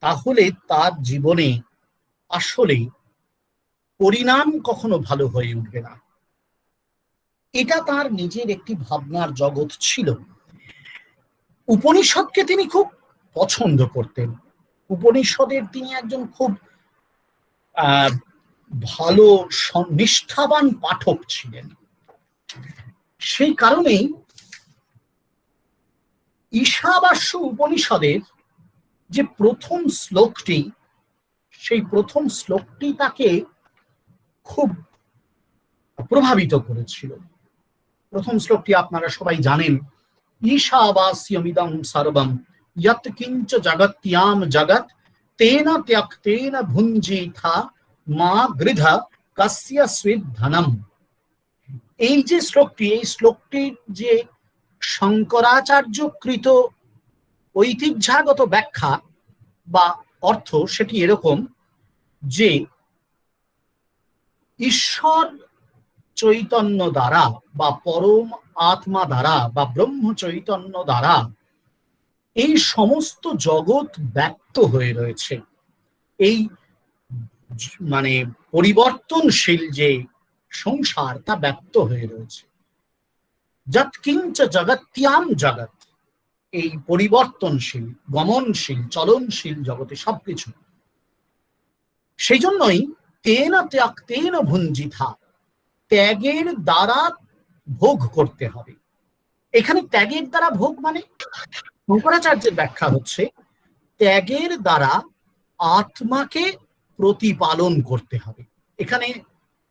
Speaker 3: তাহলে তার জীবনে আসলে পরিণাম কখনো ভালো হয়ে উঠবে না। এটা তার নিজের একটি ভাবনার জগৎ ছিল। উপনিষদকে তিনি খুব পছন্দ করতেন। উপনিষদের তিনি একজন খুব ভালো নিষ্ঠাবান পাঠক ছিলেন। সেই কারণেই ঈশাবাস্য উপনিষদের যে প্রথম শ্লোকটি, সেই প্রথম শ্লোকটি তাকে খুব প্রভাবিত করেছিল। প্রথম শ্লোকটি আপনারা সবাই জানেন, ঈশাবাস্যমিদং সর্বম যৎ কিঞ্চ জগত্যাম জগৎ তেন ত্যক্তেন ভুঞ্জিথা মা গৃধা কস্য স্বিদ ধনম। এই যে শ্লোকটি, এই শ্লোকটির যে শঙ্করাচার্য কৃত ঐতিহ্যাগত ব্যাখ্যা বা অর্থ, সেটি এরকম যে ঈশ্বর চৈতন্য দ্বারা বা পরম আত্মা দ্বারা বা ব্রহ্ম চৈতন্য দ্বারা এই সমস্ত জগৎ ব্যক্ত হয়ে রয়েছে। এই মানে পরিবর্তনশীল যে সংসার, তা ব্যক্ত হয়ে রয়েছে। যৎকিঞ্চ জগত্যাম জগৎ, এই পরিবর্তনশীল, গমনশীল, চলনশীল জগতে সবকিছু। সেই জন্যই তেন ত্যক্তেন ভুঞ্জিথা, ত্যাগের দ্বারা ভোগ করতে হবে। এখানে ত্যাগের দ্বারা ভোগ মানে শঙ্করাচার্যের ব্যাখ্যা হচ্ছে ত্যাগের দ্বারা আত্মাকে প্রতিপালন করতে হবে। এখানে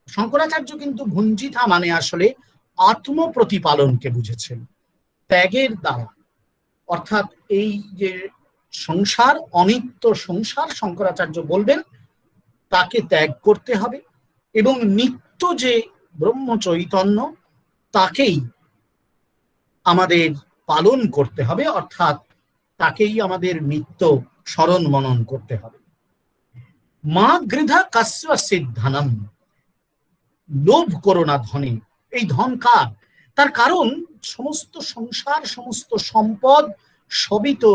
Speaker 3: শঙ্করাচার্য কিন্তু ভুঞ্জিথা মানে আসলে আত্ম প্রতিপালনকে বুঝেছেন ত্যাগের দ্বারা। অর্থাৎ এই যে সংসার, অনিত্য সংসার, শঙ্করাচার্য বলবেন তাকে ত্যাগ করতে হবে এবং নিত্য যে ব্রহ্ম চৈতন্য, তাকেই আমাদের পালন করতে হবে, অর্থাৎ তাকেই আমাদের নিত্য স্মরণ মনন করতে হবে। মা গৃধা কস্য স্বিদ ধনম, লোভ করো না ধনে। এই ধন কার? তার কারণ সমস্ত সংসার, সমস্ত সম্পদ সবই তো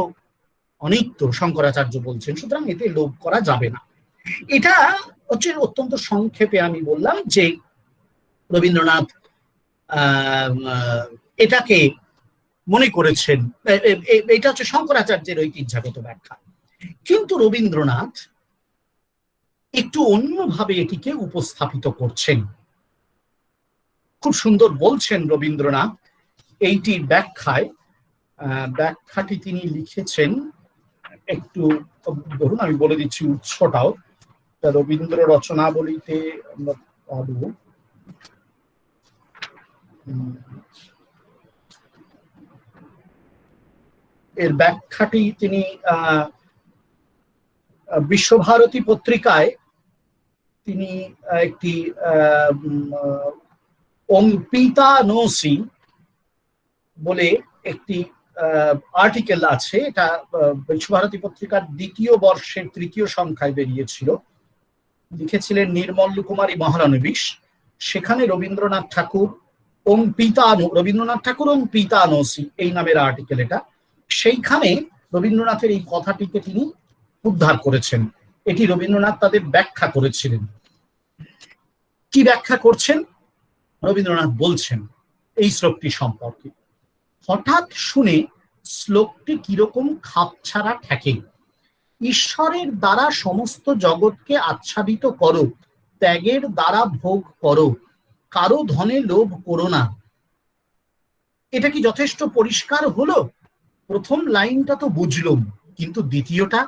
Speaker 3: অনিত্য, শঙ্করাচার্য বলছেন, সুতরাং এতে লোভ করা যাবে না। এটা হচ্ছে অত্যন্ত সংক্ষেপে আমি বললাম যে রবীন্দ্রনাথ এটাকে মনে করেছেন, এটা হচ্ছে শঙ্করাচার্যের ঐতিহ্যগত ব্যাখ্যা। কিন্তু রবীন্দ্রনাথ একটু অন্যভাবে এটিকে উপস্থাপিত করছেন। খুব সুন্দর বলছেন রবীন্দ্রনাথ এইটির ব্যাখ্যায়। ব্যাখ্যাটি তিনি লিখেছেন, একটু ধরুন আমি বলে দিচ্ছি উৎসটাও। রবীন্দ্র রচনাবলীতে আমরা পাবো, এর ব্যাখ্যাটি তিনি বিশ্বভারতী পত্রিকায় তিনি একটি অঙ্কিতানোসি বলে একটি আর্টিকেল আছে, এটা বিশ্বভারতী পত্রিকার দ্বিতীয় বর্ষের তৃতীয় সংখ্যায় বেরিয়েছিল, লিখেছিলেন নির্মল কুমারী মহারানবিশ। সেখানে রবীন্দ্রনাথ ঠাকুর অঙ্কিতানোসি এই নামের আর্টিকেল এটা। সেইখানে রবীন্দ্রনাথের এই কথাটিকে তিনি উদ্ধার করেছেন। এটি রবীন্দ্রনাথ তাদের ব্যাখ্যা করেছিলেন। কি ব্যাখ্যা করছেন? রবীন্দ্রনাথ বলছেন এই শ্লোকটি সম্পর্কে, হঠাৎ শুনে শ্লোকটি কিরকম খাপছাড়া ঠেকে। ঈশ্বরের দ্বারা সমস্ত জগৎকে আচ্ছাদিত করো, ত্যাগের দ্বারা ভোগ করো, কারো ধনে লোভ করো না। এটা কি যথেষ্ট পরিষ্কার হলো? প্রথম লাইনটা তো বুঝলাম, কিন্তু দ্বিতীয়টা,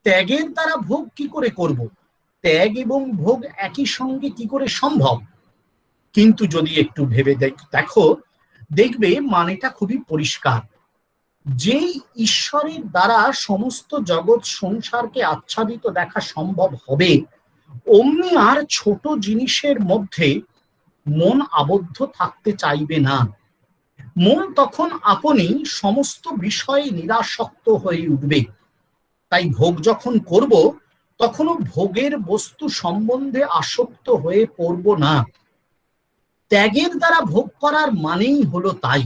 Speaker 3: ত্যাগের দ্বারা ভোগ কি করে করব? ত্যাগ এবং ভোগ একই সঙ্গে কি করে সম্ভব? কিন্তু যদি একটু ভেবে দেখো, দেখবে মানেটা খুবই পরিষ্কার। যেই ঈশ্বরের দ্বারা সমস্ত জগৎ সংসারকে আচ্ছাদিত দেখা সম্ভব হবে, অমনি আর ছোট জিনিসের মধ্যে মন আবদ্ধ থাকতে চাইবে না। মন তখন আপনি সমস্ত বিষয়ে নিরাসক্ত হয়ে উঠবে। তাই ভোগ যখন করব, তখনও ভোগের বস্তু সম্বন্ধে আসক্ত হয়ে পড়ব না। ত্যাগের দ্বারা ভোগ করার মানেই হলো তাই।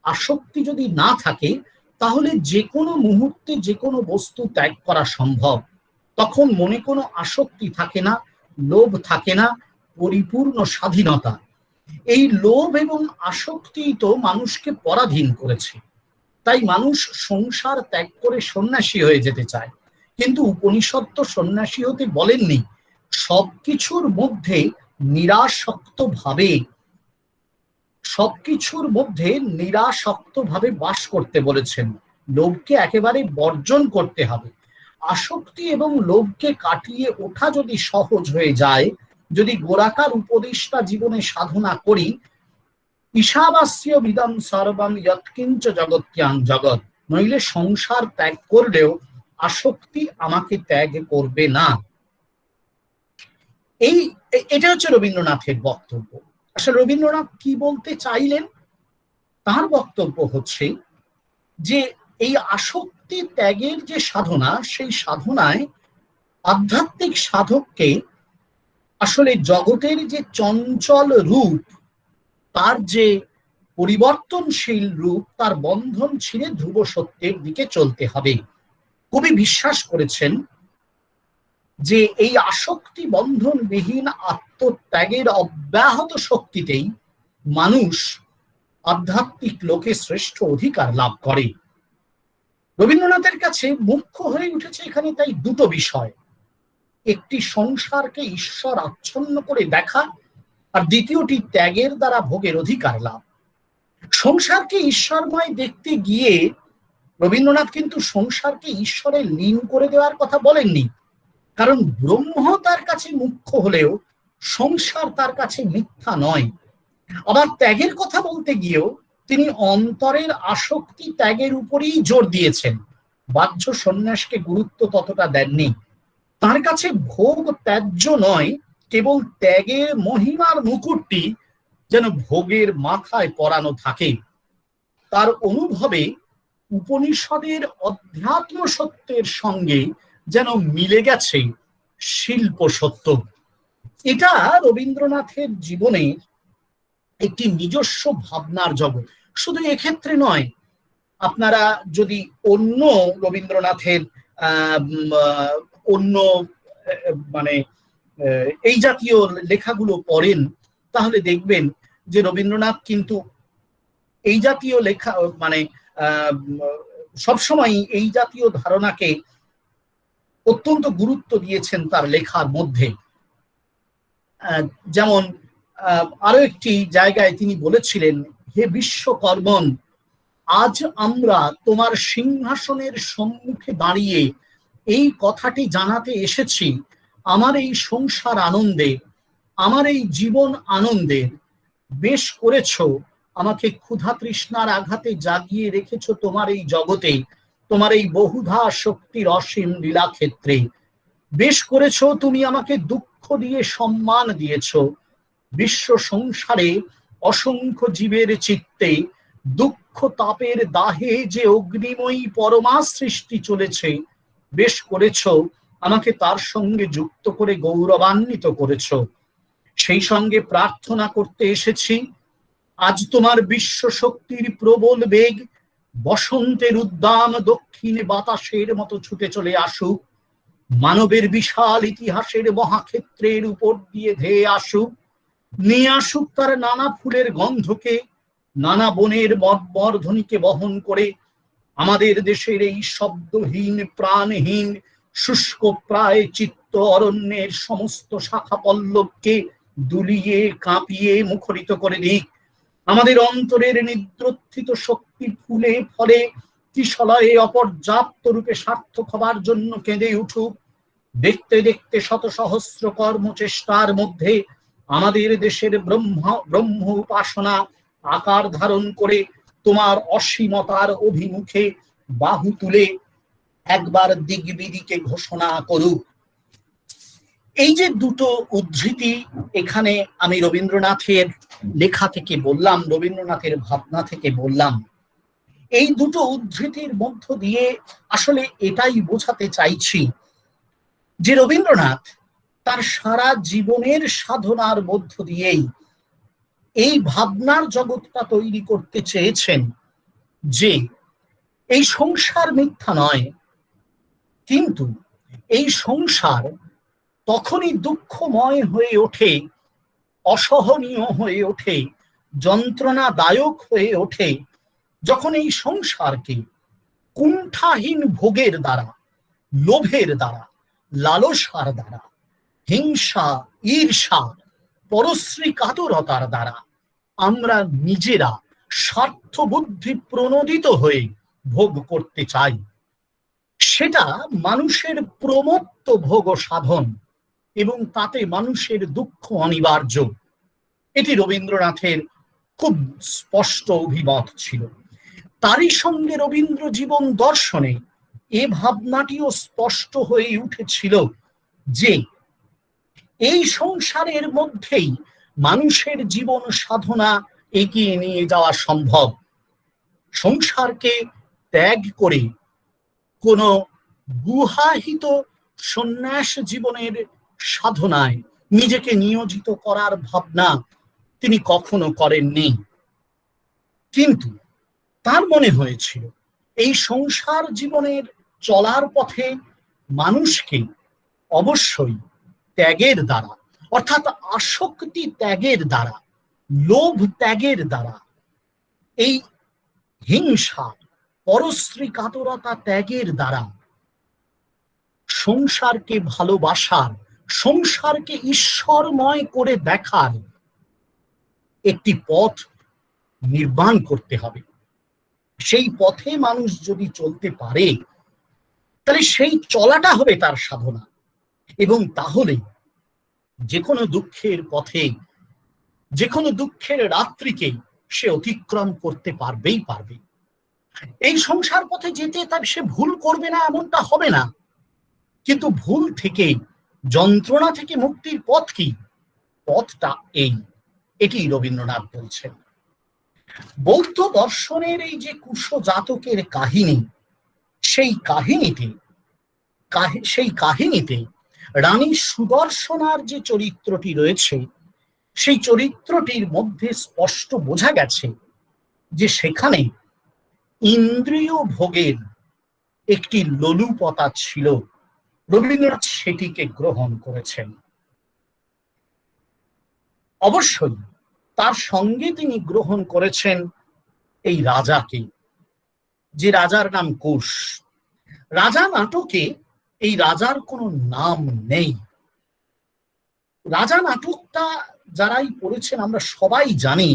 Speaker 3: আসক্তি যদি না থাকে, তাহলে যে কোনো মুহূর্তে যে কোনো বস্তু ত্যাগ করা সম্ভব। তখন মনে কোনো আসক্তি থাকে না, লোভ থাকে না, পরিপূর্ণ স্বাধীনতা। এই লোভ এবং আসক্তি তো মানুষকে পরাধীন করেছে। তাই মানুষ সংসার ত্যাগ করে সন্ন্যাসী হয়ে যেতে চায়। কিন্তু উপনিষদ তো সন্ন্যাসী হতে বলেননি, সবকিছুর মধ্যে নিরাসক্ত ভাবে, সবকিছুর মধ্যে নিরাসক্ত ভাবে বাস করতে বলেছেন। লোভকে একেবারে বর্জন করতে হবে। আসক্তি এবং লোভকে কাটিয়ে ওঠা যদি সহজ হয়ে যায়, যদি গোড়াকার উপদেশটা জীবনে সাধনা করি, ঈশাবাস্য বিদম সর্বম যৎকিঞ্চ জগত্যাং জগৎ, নইলে সংসার ত্যাগ করলেও আসক্তি আমাকে ত্যাগ করবে না। এটা হচ্ছে রবীন্দ্রনাথের বক্তব্য। আসলে রবীন্দ্রনাথ কি বলতে চাইলেন? তার বক্তব্য হচ্ছে যে এই আসক্তি ত্যাগের যে সাধনা, সেই সাধনায় আধ্যাত্মিক সাধককে আসলে জগতের যে চঞ্চল রূপ, তার যে পরিবর্তনশীল রূপ, তার বন্ধন ছিঁড়ে ধ্রুব সত্যের দিকে চলতে হবে। কবি বিশ্বাস করেছেন যে এই আসক্তি বন্ধনবিহীন আত্মত্যাগের অব্যাহত শক্তিতেই মানুষ আধ্যাত্মিক লোকে শ্রেষ্ঠ অধিকার লাভ করে। রবীন্দ্রনাথের কাছে মুখ্য হয়ে উঠেছে এখানে তাই দুটো বিষয়, একটি সংসারকে ঈশ্বর আচ্ছন্ন করে দেখা, আর দ্বিতীয়টি ত্যাগের দ্বারা ভোগের অধিকার লাভ। সংসারকে ঈশ্বরময় দেখতে গিয়ে রবীন্দ্রনাথ কিন্তু সংসারকে ঈশ্বরে লীন করে দেওয়ার কথা বলেননি, কারণ ব্রহ্ম তার কাছে মুখ্য হলেও সংসার তার কাছে মিথ্যা নয়। আবার ত্যাগের কথা বলতে গিয়েও তিনি অন্তরের আসক্তি ত্যাগের উপরেই জোর দিয়েছেন, বাহ্য সন্ন্যাসকে গুরুত্ব ততটা দেননি। তার কাছে ভোগ ত্যায্য নয়, কেবল ত্যাগের মহিমার মুকুটটি যেন ভোগের মাথায় পরানো থাকে। তার অনুভবে উপনিষদের অধ্যাত্ম সত্যের সঙ্গে যেন মিলে গেছে শিল্প সত্য। এটা রবীন্দ্রনাথের জীবনের একটি নিজস্ব ভাবনার জগৎ। শুধু এক্ষেত্রে নয়, আপনারা যদি অন্য রবীন্দ্রনাথের অন্য মানে এই জাতীয় লেখাগুলো পড়েন, তাহলে দেখবেন যে রবীন্দ্রনাথ কিন্তু এই জাতীয় লেখা মানে সবসময় এই জাতীয় ধারণাকে অত্যন্ত গুরুত্ব দিয়েছেন তার লেখার মধ্যে। যেমন আরো একটি জায়গায় তিনি বলেছিলেন, হে বিশ্বকর্মণ, আজ আমরা তোমার সিংহাসনের সম্মুখে দাঁড়িয়ে এই কথাটি জানাতে এসেছি, আমার এই সংসার আনন্দে, আমার এই জীবন আনন্দের। বেশ করেছ আমাকে ক্ষুধা তৃষ্ণার আঘাতে জাগিয়ে রেখেছ তোমার এই জগতে, তোমার এই বহুধা শক্তির অসীম লীলা ক্ষেত্রে। বেশ করেছ তুমি আমাকে দুঃখ দিয়ে সম্মান দিয়েছ। বিশ্ব সংসারে অসংখ্য জীবের চিত্তে দুঃখ তাপের দাহে যে অগ্নিময়ী পরমা সৃষ্টি চলেছে, বেশ করেছ আমাকে তার সঙ্গে যুক্ত করে গৌরবান্বিত করেছ। সেই সঙ্গে প্রার্থনা করতে এসেছি, আজ তোমার বিশ্ব শক্তির প্রবল বেগ বসন্তের উদ্যান দক্ষিণে বাতাসের মতো ছুটে চলে আসুক, মানবের বিশাল ইতিহাসের মহাক্ষেত্রের উপর দিয়ে ধেয়ে আসুক, নিয়ে আসুক তার নানা ফুলের গন্ধকে, নানা বনের বর্ধনীকে বহন করে আমাদের দেশের এই শব্দহীন প্রাণহীন শুষ্ক প্রায় চিত্ত অরণ্যের সমস্ত শাখা পল্লবকে দুলিয়ে কাঁপিয়ে মুখরিত করে দিক। আমাদের অন্তরের নিদ্রোত্থিত শক্তি ফুলে ফলে কিশলয়ে অপর্যাপ্ত রূপে সার্থক হবার জন্য কেঁদে উঠুক। দেখতে দেখতে শত সহস্র কর্মচেষ্টার মধ্যে আমাদের দেশের ব্রহ্ম উপাসনা আকার ধারণ করে তোমার অসীমতার অভিমুখে বাহু তুলে একবার দিগবিদিকে ঘোষণা করুক। এই যে দুটো উদ্ধৃতি এখানে আমি রবীন্দ্রনাথের লেখা থেকে বললাম, রবীন্দ্রনাথের ভাবনা থেকে বললাম, এই দুটো উদ্ধৃতির মধ্য দিয়ে আসলে এটাই বোঝাতে চাইছি যে রবীন্দ্রনাথ তার সারা জীবনের সাধনার মধ্য দিয়েই এই ভাবনার জগৎটা তৈরি করতে চেয়েছেন যে এই সংসার মিথ্যা নয়, কিন্তু এই সংসার তখনই দুঃখময় হয়ে ওঠে, অসহনীয় হয়ে ওঠে, যন্ত্রণাদায়ক হয়ে ওঠে যখন এই সংসারকে কুণ্ঠাহীন ভোগের দ্বারা, লোভের দ্বারা, লালসার দ্বারা, হিংসা, ঈর্ষা, পরশ্রী কাতরতার দ্বারা আমরা নিজেরা স্বার্থবুদ্ধি প্রণোদিত হয়ে ভোগ করতে চাই। সেটা মানুষের প্রমত্ত ভোগ সাধন এবং তাতে মানুষের দুঃখ অনিবার্য। এটি রবীন্দ্রনাথের খুব স্পষ্ট অভিমত ছিল। তারই সঙ্গে রবীন্দ্র জীবন দর্শনে এ ভাবনাটিও স্পষ্ট হয়ে উঠেছিল যে এই সংসারের মধ্যেই মানুষের জীবন সাধনা এগিয়ে নিয়ে যাওয়া সম্ভব। সংসারকে ত্যাগ করে কোনো গুহাহিত সন্ন্যাস জীবনের সাধনায় নিজেকে নিয়োজিত করার ভাবনা তিনি কখনো করেননি, কিন্তু তার মনে হয়েছিল এই সংসার জীবনের চলার পথে মানুষকে অবশ্যই ত্যাগের দ্বারা, অর্থাৎ আসক্তি ত্যাগের দ্বারা, লোভ ত্যাগের দ্বারা, এই হিংসা, পরশ্রী কাতরতা ত্যাগের দ্বারা সংসারকে ভালোবাসার, সংসারকে ঈশ্বরময় করে দেখার একটি পথ নির্মাণ করতে হবে। সেই পথে মানুষ যদি চলতে পারে তাহলে সেই চলাটা হবে তার সাধনা, এবং তাহলে যে কোনো দুঃখের পথে, যে কোনো দুঃখের রাত্রিকে সে অতিক্রম করতে পারবেই পারবে। এই সংসার পথে যেতে তার সে ভুল করবে না এমনটা হবে না, কিন্তু ভুল থেকে, যন্ত্রণা থেকে মুক্তির পথ কি? পথটা এটি রবীন্দ্রনাথ বলছেন। বৌদ্ধ দর্শনের এই যে কুশজাতকের কাহিনী, সেই কাহিনীতে রানী সুদর্শনার যে চরিত্রটি রয়েছে, সেই চরিত্রটির মধ্যে স্পষ্ট বোঝা গেছে যে সেখানে ইন্দ্রিয় ভোগের একটি লোলুপতা ছিল। রবীন্দ্রনাথ সেটিকে গ্রহণ করেছেন। অবশ্যই তার সঙ্গে তিনি গ্রহণ করেছেন এই রাজাকে, যে রাজার নাম কুশ। রাজা নাটকে এই রাজার কোনো নাম নেই। রাজা নাটকটা যারাই পড়েছেন আমরা সবাই জানি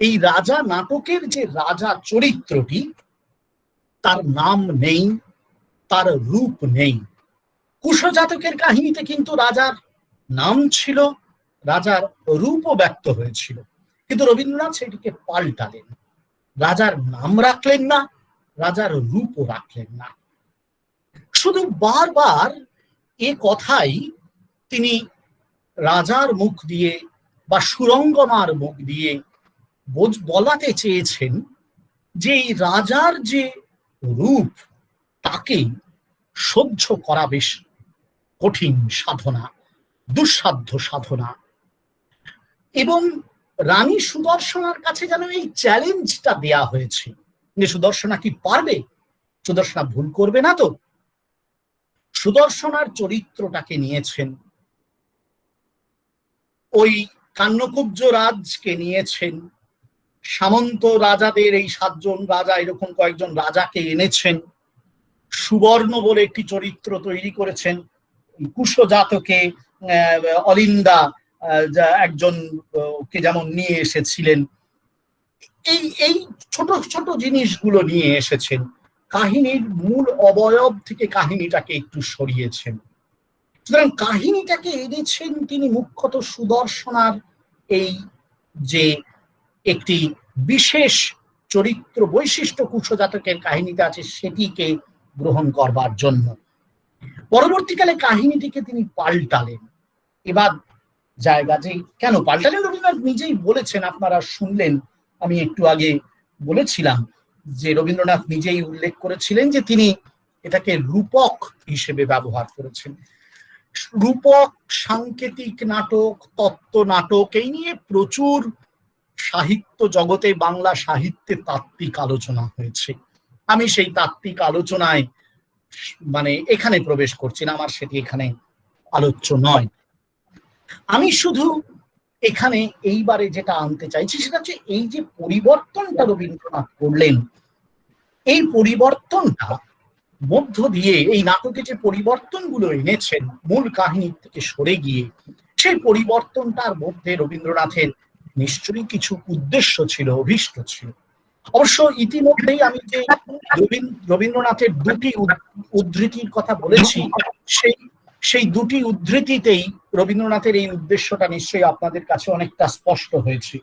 Speaker 3: এই রাজা নাটকের যে রাজা চরিত্রটি, তার নাম নেই, তার রূপ নেই। কুশজাতকের কাহিনীতে কিন্তু রাজার নাম ছিল, রাজার রূপও ব্যক্ত হয়েছিল, কিন্তু রবীন্দ্রনাথ সেটিকে পাল্টালেন। রাজার নাম রাখলেন না, রাজার রূপও রাখলেন না, শুধু বারবার এ কথাই তিনি রাজার মুখ দিয়ে বা সুরঙ্গমার মুখ দিয়ে বলাতে চেয়েছেন যে এই রাজার যে রূপ, তাকে সহ্য করা বেশ কঠিন সাধনা, দুঃসাধ্য সাধনা। এবং রানী সুদর্শনার কাছে যেন এই চ্যালেঞ্জটা দেয়া হয়েছে যে সুদর্শনা কি পারবে? সুদর্শনা ভুল করবে না তো? সুদর্শনার চরিত্রটাকে নিয়েছেন, ওই কান্নকুব্জ রাজকে নিয়েছেন, সামন্ত রাজাদের এই 7 জন রাজা এরকম কয়েকজন রাজাকে এনেছেন, সুবর্ণ বলে একটি চরিত্র তৈরি করেছেন, কুশজাতকে অলিন্দা একজন কে যেমন নিয়ে এসেছিলেন, এই এই ছোট ছোট জিনিসগুলো নিয়ে এসেছেন, কাহিনীর মূল অবয়ব থেকে কাহিনীটাকে একটু সরিয়েছেন। সুতরাং কাহিনীটাকে এনেছেন তিনি মুখ্যত সুদর্শনার এই যে একটি বিশেষ চরিত্র বৈশিষ্ট্য কুশজাতকের কাহিনীতে আছে সেটিকে গ্রহণ করবার জন্য। পরবর্তীকালে কাহিনীটিকে তিনি পাল্টালেন। এবার জায়গা যে কেন পাল্টালেন, রবীন্দ্রনাথ নিজেই বলেছেন, আপনারা শুনলেন, আমি একটু আগে বলেছিলাম যে রবীন্দ্রনাথ নিজেই উল্লেখ করেছিলেন যে তিনি এটাকে রূপক হিসেবে ব্যবহার করেছেন। রূপক, সাংকেতিক নাটক, তত্ত্ব নাটক, এই নিয়ে প্রচুর সাহিত্য জগতে, বাংলা সাহিত্যে তাত্ত্বিক আলোচনা হয়েছে। আমি সেই তাত্ত্বিক আলোচনায় মানে এখানে প্রবেশ করছি না, আমার সেটি এখানে আলোচ্য নয়। আমি শুধু এখানে এইবারে যেটা আনতে চাইছি সেটা হচ্ছে এই যে পরিবর্তনটা রবীন্দ্রনাথ করলেন, এই পরিবর্তনটা মধ্য দিয়ে এই নাটকে যে পরিবর্তনগুলো এনেছেন মূল কাহিনী থেকে সরে গিয়ে, সেই পরিবর্তনটার মধ্যে রবীন্দ্রনাথের নিশ্চয়ই কিছু উদ্দেশ্য ছিল, অভীষ্ট ছিল। অবশ্য ইতিমধ্যেই আমি যে রবীন্দ্রনাথের 2টি উদ্ধৃতির কথা বলেছি, সেই 2টি উদ্ধৃতিতেই রবীন্দ্রনাথের এই উদ্দেশ্যটা নিশ্চয়ই আপনাদের কাছে অনেকটা স্পষ্ট হয়েছে।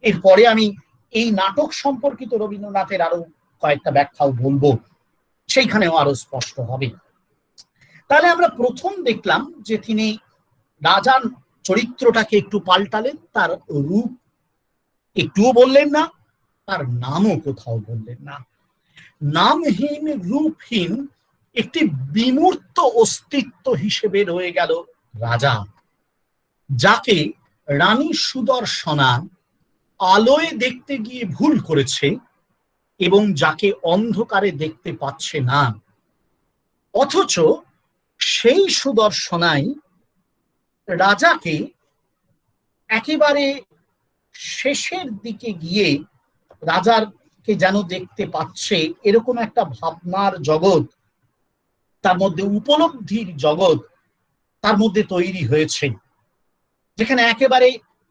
Speaker 3: এরপরে আমি এই নাটক সম্পর্কিত রবীন্দ্রনাথের আরো কয়েকটা ব্যাখ্যাও বলবো, সেইখানেও আরো স্পষ্ট হবে। তাহলে আমরা প্রথম দেখলাম যে তিনি রাজার চরিত্রটাকে একটু পাল্টালেন, তার রূপ একটুও বললেন না, তার নামও কোথাও বললেন না। নামহীন, রূপহীন একটি বিমূর্ত অস্তিত্ব হিসেবে রয়ে গেল রাজা, যাকে রানী সুদর্শনা আলোয় দেখতে গিয়ে ভুল করেছে এবং যাকে অন্ধকারে দেখতে পাচ্ছে না। অথচ সেই সুদর্শনাই রাজাকে একেবারে শেষের দিকে গিয়ে রাজারকে যেন দেখতে পাচ্ছে, এরকম একটা ভাবনার জগৎ, তার মধ্যে উপলব্ধির জগৎ তার মধ্যে তৈরি হয়েছে, যেখানে একেবারে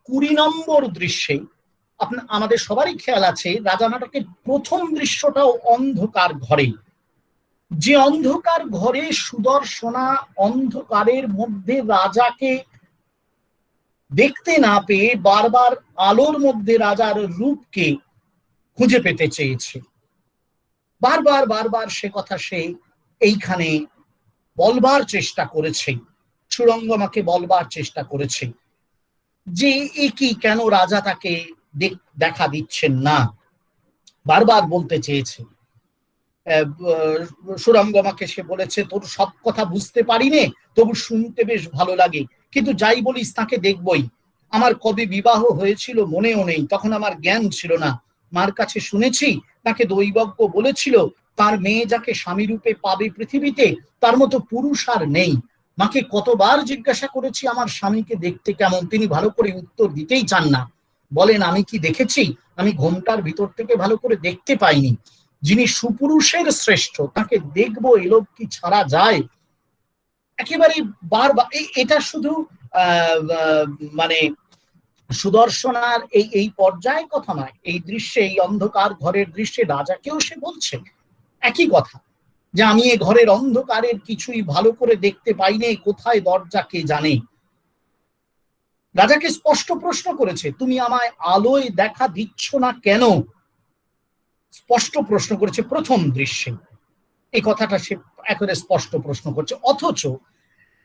Speaker 3: 20 নম্বর দৃশ্যে আমাদের সবারই খেয়াল আছে রাজা নাটকের প্রথম দৃশ্যটাও অন্ধকার ঘরে। যে অন্ধকার ঘরে সুদর্শনা অন্ধকারের মধ্যে রাজাকে দেখতে না পেয়ে বারবার আলোর মধ্যে রাজার রূপকে খুঁজে পেতে চেয়েছে, বারবার বারবার সে কথা সে এইখানে বলবার চেষ্টা করেছে, সুরঙ্গমাকে বলবার চেষ্টা করেছে যে এ কি, কেন রাজা তাকে দেখা দিচ্ছেন না, বারবার বলতে চেয়েছে। সুরঙ্গমাকে সে বলেছে, তোর সব কথা বুঝতে পারি নে, তবু শুনতে বেশ ভালো লাগে, কিন্তু যাই বলিস তাকে দেখবই। আমার কবে বিবাহ হয়েছিল মনেও নেই, তখন আমার জ্ঞান ছিল না। মার কাছে শুনেছি তাকে দৈবজ্ঞ বলেছিল তার মেয়ে যাকে স্বামী রূপে পাবে পৃথিবীতে তার মতো পুরুষ আর নেই। মাকে কতবার জিজ্ঞাসা করেছি আমার স্বামীকে দেখতে কেমন, তিনি ভালো করে উত্তর দিতেই চান না। বলেন, আমি কি দেখেছি? আমি ঘোমটার ভিতর থেকে ভালো করে দেখতে পাইনি। যিনি সুপুরুষের শ্রেষ্ঠ তাকে দেখবো এলোক কি ছাড়া যায়? একেবারে বারবার এটা শুধু মানে সুদর্শনার এই পর্যায়ের কথা নয়, এই দৃশ্যে, এই অন্ধকার ঘরের দৃশ্যে রাজাকেও সে বলছে একই কথা, যে আমি এ ঘরের অন্ধকারের কিছুই ভালো করে দেখতে পাইনি, কোথায় দরজা কে জানে। রাজাকে স্পষ্ট প্রশ্ন করেছে, তুমি আমায় আলোয় দেখা দিচ্ছ না কেন? স্পষ্ট প্রশ্ন করেছে প্রথম দৃশ্যে, এই কথাটা সে একেবারে স্পষ্ট প্রশ্ন করছে। অথচ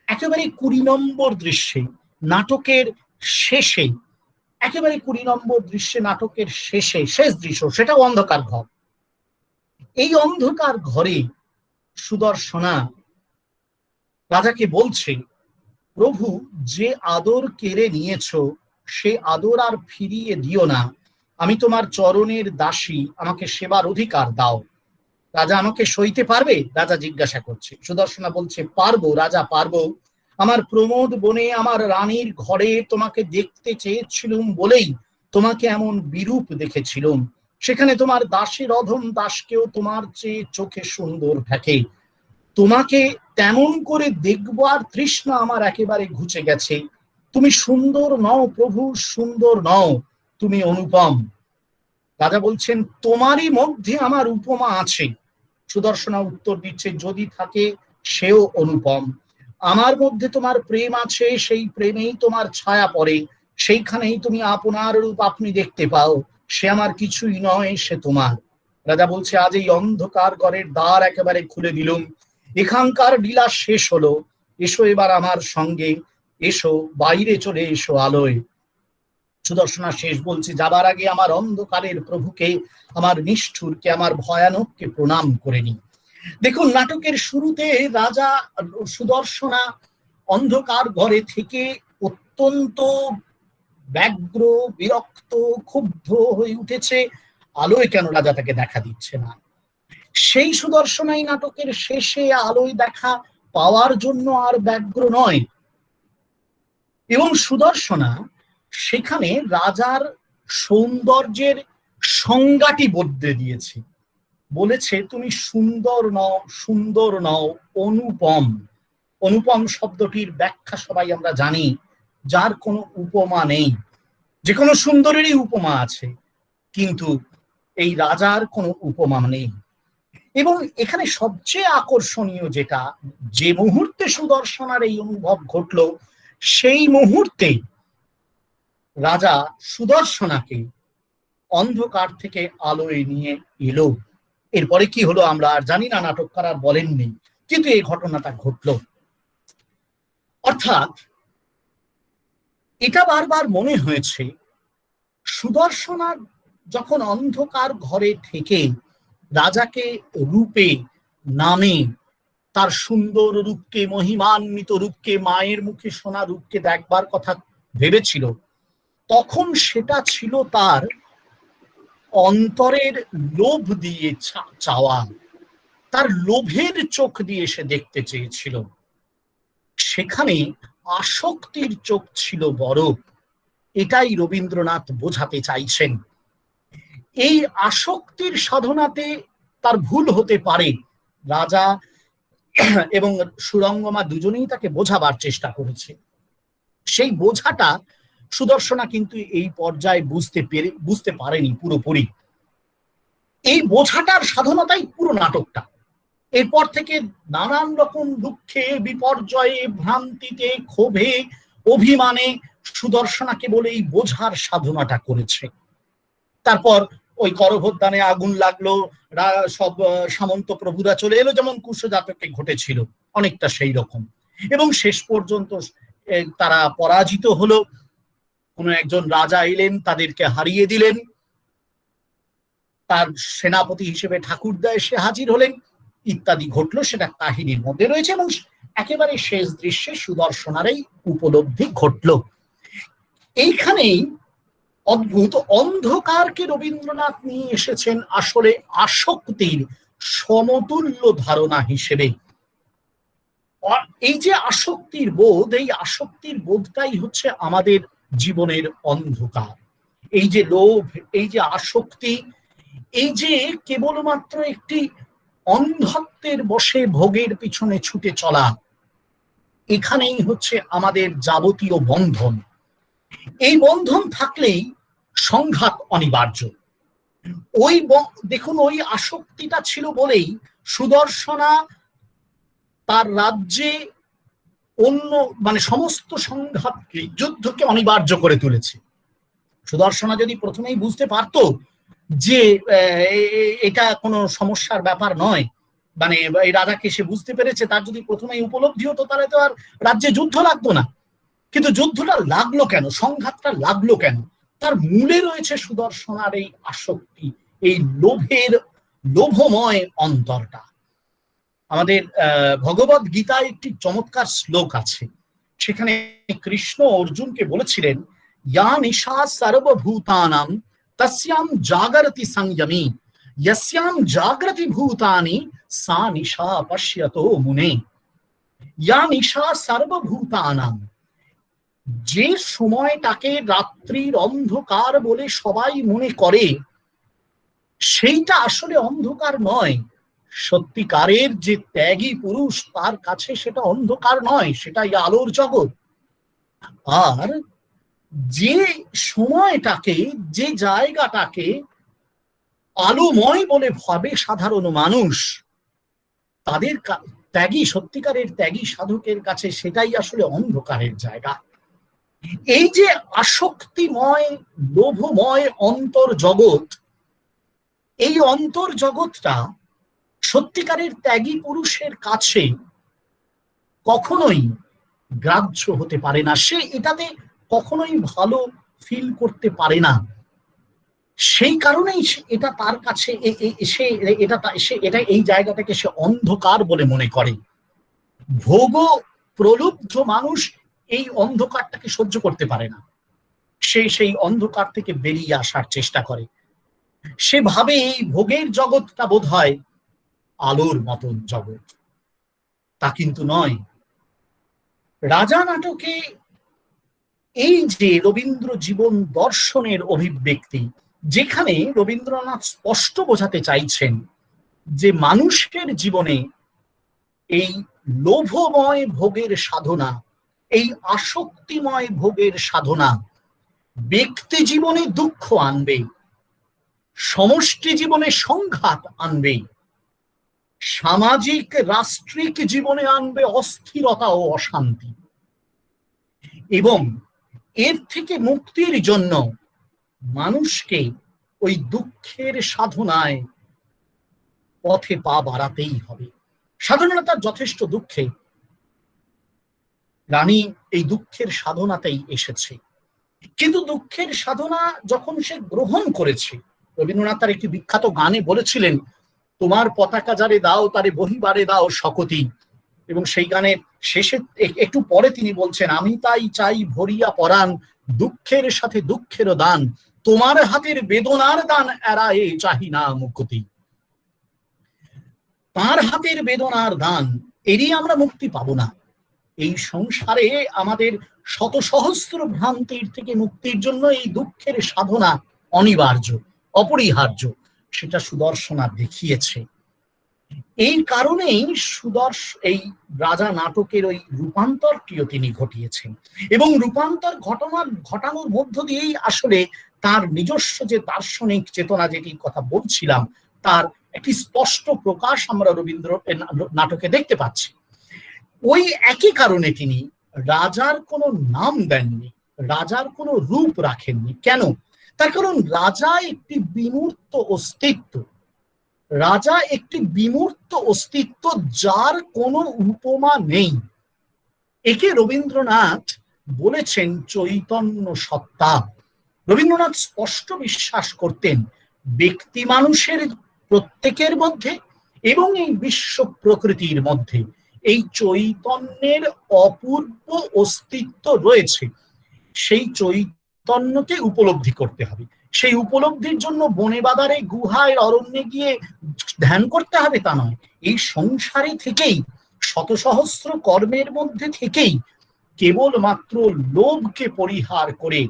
Speaker 3: একেবারে 20 নম্বর দৃশ্যে নাটকের শেষে, একেবারে 20 নম্বর দৃশ্যে নাটকের শেষে, শেষ দৃশ্য, সেটাও অন্ধকার ঘর। এই অন্ধকার ঘরে সুদর্শনা রাজাকে বলছে, প্রভু, যে আদর কেড়ে নিয়েছ সে আদর আর ফিরিয়ে দিও না। আমি তোমার চরণের দাসী, আমাকে সেবার অধিকার দাও। রাজা আমাকে সইতে পারবে? রাজা জিজ্ঞাসা করছে। সুদর্শনা বলছে, পারবো রাজা, পারবো। আমার প্রমোদ বনে আমার রানীর ঘরে তোমাকে দেখতে চেয়েছিলুম বলেই তোমাকে এমন বিরূপ দেখেছিলাম, সেখানে তোমার দাসের অধম দাসকেও তোমার চেয়ে চোখে সুন্দর থাকে। তোমাকে তেমন করে দেখবার তৃষ্ণা আমার একেবারে ঘুচে গেছে। তুমি সুন্দর নও প্রভু, সুন্দর নও, তুমি অনুপম। রাজা বলছেন, তোমারই মধ্যে আমার উপমা আছে। সুদর্শনা উত্তর দিচ্ছে, যদি থাকে সেও অনুপম। আমার মধ্যে তোমার প্রেম আছে, সেই প্রেমেই তোমার ছায়া পড়ে, সেইখানেই তুমি আপনার রূপ আপনি দেখতে পাও। সে আমার কিছুই নয়, সে তোমার। রাজা বলছে, আজ এই অন্ধকার ঘরের দ্বার একেবারে খুলে দিলুম, এখানকার লীলা শেষ হলো, এসো এবার আমার সঙ্গে, এসো বাইরে চলে এসো আলোয়। সুদর্শনা শেষ বলছে, যাবার আগে আমার অন্ধকারের প্রভুকে, আমার নিষ্ঠুরকে, আমার ভয়ানককে প্রণাম করে নি। দেখুন, নাটকের শুরুতে রাজা সুদর্শনা অন্ধকার ঘরে থেকে অত্যন্ত ব্যগ্র, বিরক্ত, ক্ষুব্ধ হয়ে উঠেছে। আলোয় কেন রাজা তাকে দেখা দিচ্ছে না? সেই সুদর্শনাই নাটকের শেষে আলোয় দেখা পাওয়ার জন্য আর ব্যগ্র নয়। এবং সুদর্শনা সেখানে রাজার সৌন্দর্যের সংজ্ঞাটি বদলে দিয়েছে, বলেছে তুমি সুন্দর নও, সুন্দর নও, অনুপম। অনুপম শব্দটির ব্যাখ্যা সবাই আমরা জানি, যার কোনো উপমা নেই। যে কোনো সুন্দরেরই উপমা আছে, কিন্তু এই রাজার কোনো উপমা নেই। এবং এখানে সবচেয়ে আকর্ষণীয় যেটা, যে মুহূর্তে সুদর্শনার এই অনুভব ঘটলো, সেই মুহূর্তে রাজা সুদর্শনাকে অন্ধকার থেকে আলোয় নিয়ে এলো। এরপরে কি হলো আমরা আর জানি না, নাটককার আর বলেননি, কিন্তু এই ঘটনাটা ঘটলো। অর্থাৎ এটা বারবার মনে হয়েছে, সুদর্শনা যখন অন্ধকার ঘরে থেকে রাজাকে রূপে, নামে, তার সুন্দর রূপকে, মহিমান্বিত রূপকে, মায়ের মুখে শোনা রূপকে দেখবার কথা ভেবেছিল, তখন সেটা ছিল তার অন্তরের লোভ দিয়ে চাওয়া, তার লোভের চোখ দিয়ে সে দেখতে চেয়েছিল। সেখানে আসক্তির চোখ ছিল বড়। এটাই রবীন্দ্রনাথ বোঝাতে চাইছেন। এই আসক্তির সাধনাতে তার ভুল হতে পারে। রাজা এবং সুরঙ্গমা দুজনেই তাকে বোঝাবার চেষ্টা করেছে। সেই বোঝাটা সুদর্শনা কিন্তু এই পর্যায়ে বুঝতে পারেনি পুরোপুরি। এই বোঝাটার সাধনাটাই পুরো নাটকটা। এরপর থেকে নানান রকম দুঃখে, বিপর্যয়ে, ভ্রান্তিতে, ক্ষোভে, অভিমানে সুদর্শনা কেবল এই বোঝার সাধনাটা করেছে। তারপর ওই করভোদ্যানে আগুন লাগলো, সব সামন্ত প্রভুরা চলে এলো, যেমন কুশজাতকে ঘটেছিল, অনেকটা সেই রকম। এবং শেষ পর্যন্ত তারা পরাজিত হলো। কোনো একজন রাজা এলেন, তাদেরকে হারিয়ে দিলেন, তার সেনাপতি হিসেবে ঠাকুরদা এসে হাজির হলেন, ইত্যাদি ঘটলো। সেটা কাহিনীর মধ্যে রয়েছে। এবং একেবারে শেষ দৃশ্যে সুদর্শনার এই উপলব্ধি ঘটলো। এইখানেই অদ্ভুত, অন্ধকারকে রবীন্দ্রনাথ নিয়ে এসেছেন আসলে আসক্তির সমতুল্য ধারণা হিসেবে। এই যে আসক্তির বোধ, এই আসক্তির বোধটাই হচ্ছে আমাদের জীবনের অন্ধকার। এই যে লোভ, এই যে আসক্তি, এই যে কেবলমাত্র একটি অন্ধত্বের বশে ভোগের পিছনে ছুটে চলা, এখানেই হচ্ছে আমাদের যাবতীয় বন্ধন। এই বন্ধন থাকলেই সংঘাত অনিবার্য। দেখুন, ওই আসক্তিটা ছিল বলেই সুদর্শনা তার রাজ্যে সমস্ত সংঘাতকে, যুদ্ধকে অনিবার্য করে তুলেছে। সুদর্শনা যদি প্রথমেই বুঝতে পারতো যে এটা কোনো সমস্যার ব্যাপার নয়, এই রাজাকে সে বুঝতে পেরেছে, তার যদি প্রথমেই উপলব্ধি হতো, তাহলে তো আর রাজ্যে যুদ্ধ লাগতো না। কিন্তু যুদ্ধটা লাগলো কেন, সংঘাতটা লাগলো কেন? তার মূলে রয়েছে সুদর্শনার এই আসক্তি, এই লোভময় অন্তরটা। আমাদের ভগবদ গীতায় একটি চমৎকার শ্লোক আছে। সেখানে কৃষ্ণ অর্জুনকে বলেছিলেন, ইয়া নিশা সর্বভূতানাং তস্যাম জাগরতি সংযমী, यस्याम जागृति भूतानि सा निशा पश्यतो मुने। या निशा सर्वभूतानां, যে সময়টাকে রাত্রির অন্ধকার বলে সবাই মনে করে, সেইটা আসলে অন্ধকার নয়। সত্যিকারের যে ত্যাগী পুরুষ, তার কাছে সেটা অন্ধকার নয়, সেটাই আলোর জগৎ। আর যে সময়টাকে, যে জায়গাটাকে আলোময় বলে ভাবে সাধারণ মানুষ, তাদের ত্যাগী, সত্যিকারের ত্যাগী সাধকের কাছে সেটাই আসলে অন্ধকারের জায়গা। এই যে আসক্তিময়, লোভময় অন্তর্জগৎ, এই অন্তর্জগৎটা সত্যিকারের ত্যাগী পুরুষের কাছে কখনোই গ্রাহ্য হতে পারে না। সে এটাতে কখনোই ভালো ফিল করতে পারে না। সেই কারণেই এটা তার কাছে এটা এই জায়গাটাকে সে অন্ধকার বলে মনে করে। ভোগ প্রলুব্ধ মানুষ এই অন্ধকারটাকে সহ্য করতে পারে না। সে সেই অন্ধকার থেকে বেরিয়ে আসার চেষ্টা করে। সে ভাবে এই ভোগের জগৎটা বোধ হয় আলোর মতন জগৎ। তা কিন্তু নয়। রাজা নাটকে এই যে রবীন্দ্র জীবন দর্শনের অভিব্যক্তি, যেখানে রবীন্দ্রনাথ স্পষ্ট বোঝাতে চাইছেন যে মানুষের জীবনে এই লোভময় ভোগের সাধনা, এই আসক্তিময় ভোগের সাধনা ব্যক্তি জীবনে দুঃখ আনবে, সমষ্টি জীবনে সংঘাত আনবে, সামাজিক রাষ্ট্রিক জীবনে আনবে অস্থিরতা ও অশান্তি। এবং এর থেকে মুক্তির জন্য মানুষকে ওই দুঃখের সাধনায় পথে পা বাড়াতেই হবে। সাধারণত যথেষ্ট দুঃখে রানী এই দুঃখের সাধনাতেই এসেছে। কিন্তু দুঃখের সাধনা যখন সে গ্রহণ করেছে, রবীন্দ্রনাথ তার একটি বিখ্যাত গানে বলেছিলেন, তোমার পতাকা যারে দাও তারে বহিবারে দাও শকতি। এবং সেই গানের শেষে একটু পরে তিনি বলছেন, আমি তাই চাই ভরিয়া পরাণ, দুঃখের সাথে দুঃখেরও দান, তোমার হাতের বেদনার দান এড়ায়ে চাহি না মুক্তি। তার হাতের বেদনার দান এরই আমরা মুক্তি পাবো না। এই সংসারে আমাদের শত সহস্র ভ্রান্তির থেকে মুক্তির জন্য এই দুঃখের সাধনা অনিবার্য, অপরিহার্য। সেটা সুদর্শনা দেখিয়েছে। এই কারণেই এই রাজা নাটকের ওই রূপান্তরটিও তিনি ঘটিয়েছেন। এবং রূপান্তর ঘটানোর মধ্য দিয়েই আসলে তার নিজস্ব যে দার্শনিক চেতনা, যেটির কথা বলছিলাম, তার একটি স্পষ্ট প্রকাশ আমরা রবীন্দ্র নাটকে দেখতে পাচ্ছি। ওই একই কারণে তিনি রাজার কোনো নাম দেননি, রাজার কোনো রূপ রাখেননি। কেন? তার কারণ রাজা একটি বিমূর্ত অস্তিত্ব, রাজা একটি বিমূর্ত অস্তিত্ব, যার কোনো উপমা নেই। একে রবীন্দ্রনাথ বলেছেন চৈতন্য সত্তা। রবীন্দ্রনাথ স্পষ্ট বিশ্বাস করতেন ব্যক্তি মানুষের প্রত্যেকের মধ্যে এবং এই বিশ্ব প্রকৃতির মধ্যে এই চৈতন্যের অপূর্ব অস্তিত্ব রয়েছে। সেই চৈতন্যকে উপলব্ধি করতে হবে। সেই উপলব্ধির জন্য বনে বাদারে গুহায় অরণ্যে গিয়ে ধ্যান করতে হবে তা নয়। এই সংসারে থেকেই, শত সহস্র কর্মের মধ্যে থেকেই কেবলমাত্র লোভকে পরিহার করে,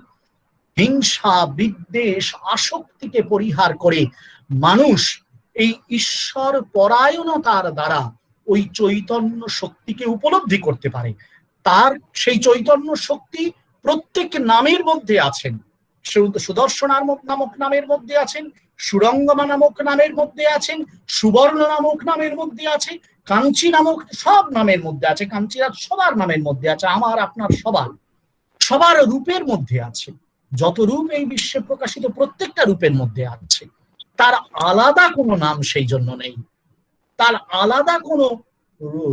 Speaker 3: হিংসা, বিদ্বেষ, আসক্তিকে পরিহার করে মানুষ এই ঈশ্বর পরায়ণতার দ্বারা ওই চৈতন্য শক্তিকে উপলব্ধি করতে পারে। তার সেই চৈতন্য শক্তি প্রত্যেক নামের মধ্যে আছেন। সুদর্শন নামক নামের মধ্যে আছেন, সুরঙ্গমা নামক নামের মধ্যে আছেন, সুবর্ণ নামক নামের মধ্যে আছে, কাঞ্চি নামক সব নামের মধ্যে আছে, কাঞ্চিরাজ সবার নামের মধ্যে আছে, আমার আপনার সবার রূপের মধ্যে আছে। যত রূপ এই বিশ্বে প্রকাশিত প্রত্যেকটা রূপের মধ্যে আছে। তার আলাদা কোনো নাম সেই জন্য নেই, তার আলাদা কোনো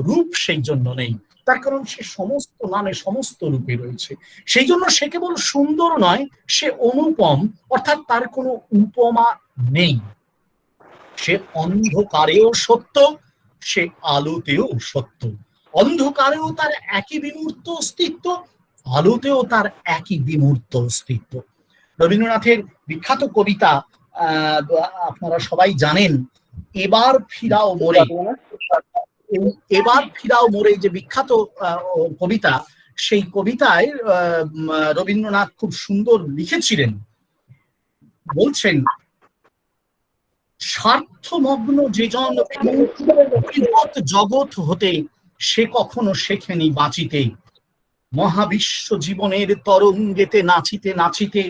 Speaker 3: রূপ সেই জন্য নেই। তার কারণ সে সমস্ত নামে সমস্ত রূপে রয়েছে। সেই জন্য সে কেবল সুন্দর নয়, সে অনুপম, অর্থাৎ তার কোনো উপমা নেই। সে অন্ধকারেও সত্য, সে আলোতেও সত্য। অন্ধকারেও তার একই বিমূর্ত অস্তিত্ব, আলোতেও তার একই বিমূর্ত অস্তিত্ব। রবীন্দ্রনাথের বিখ্যাত কবিতা আপনারা সবাই জানেন, এবার ফিরাও মোরে। এবার ফিরাও মোরে যে বিখ্যাত কবিতা, সেই কবিতায় রবীন্দ্রনাথ খুব সুন্দর লিখেছিলেন, বলছেন, স্বার্থমগ্ন যে জন বিপদ জগৎ হতে, সে কখনো শেখেনি বাঁচিতে। মহাবিশ্ব জীবনের তরঙ্গেতে নাচিতে নাচিতে,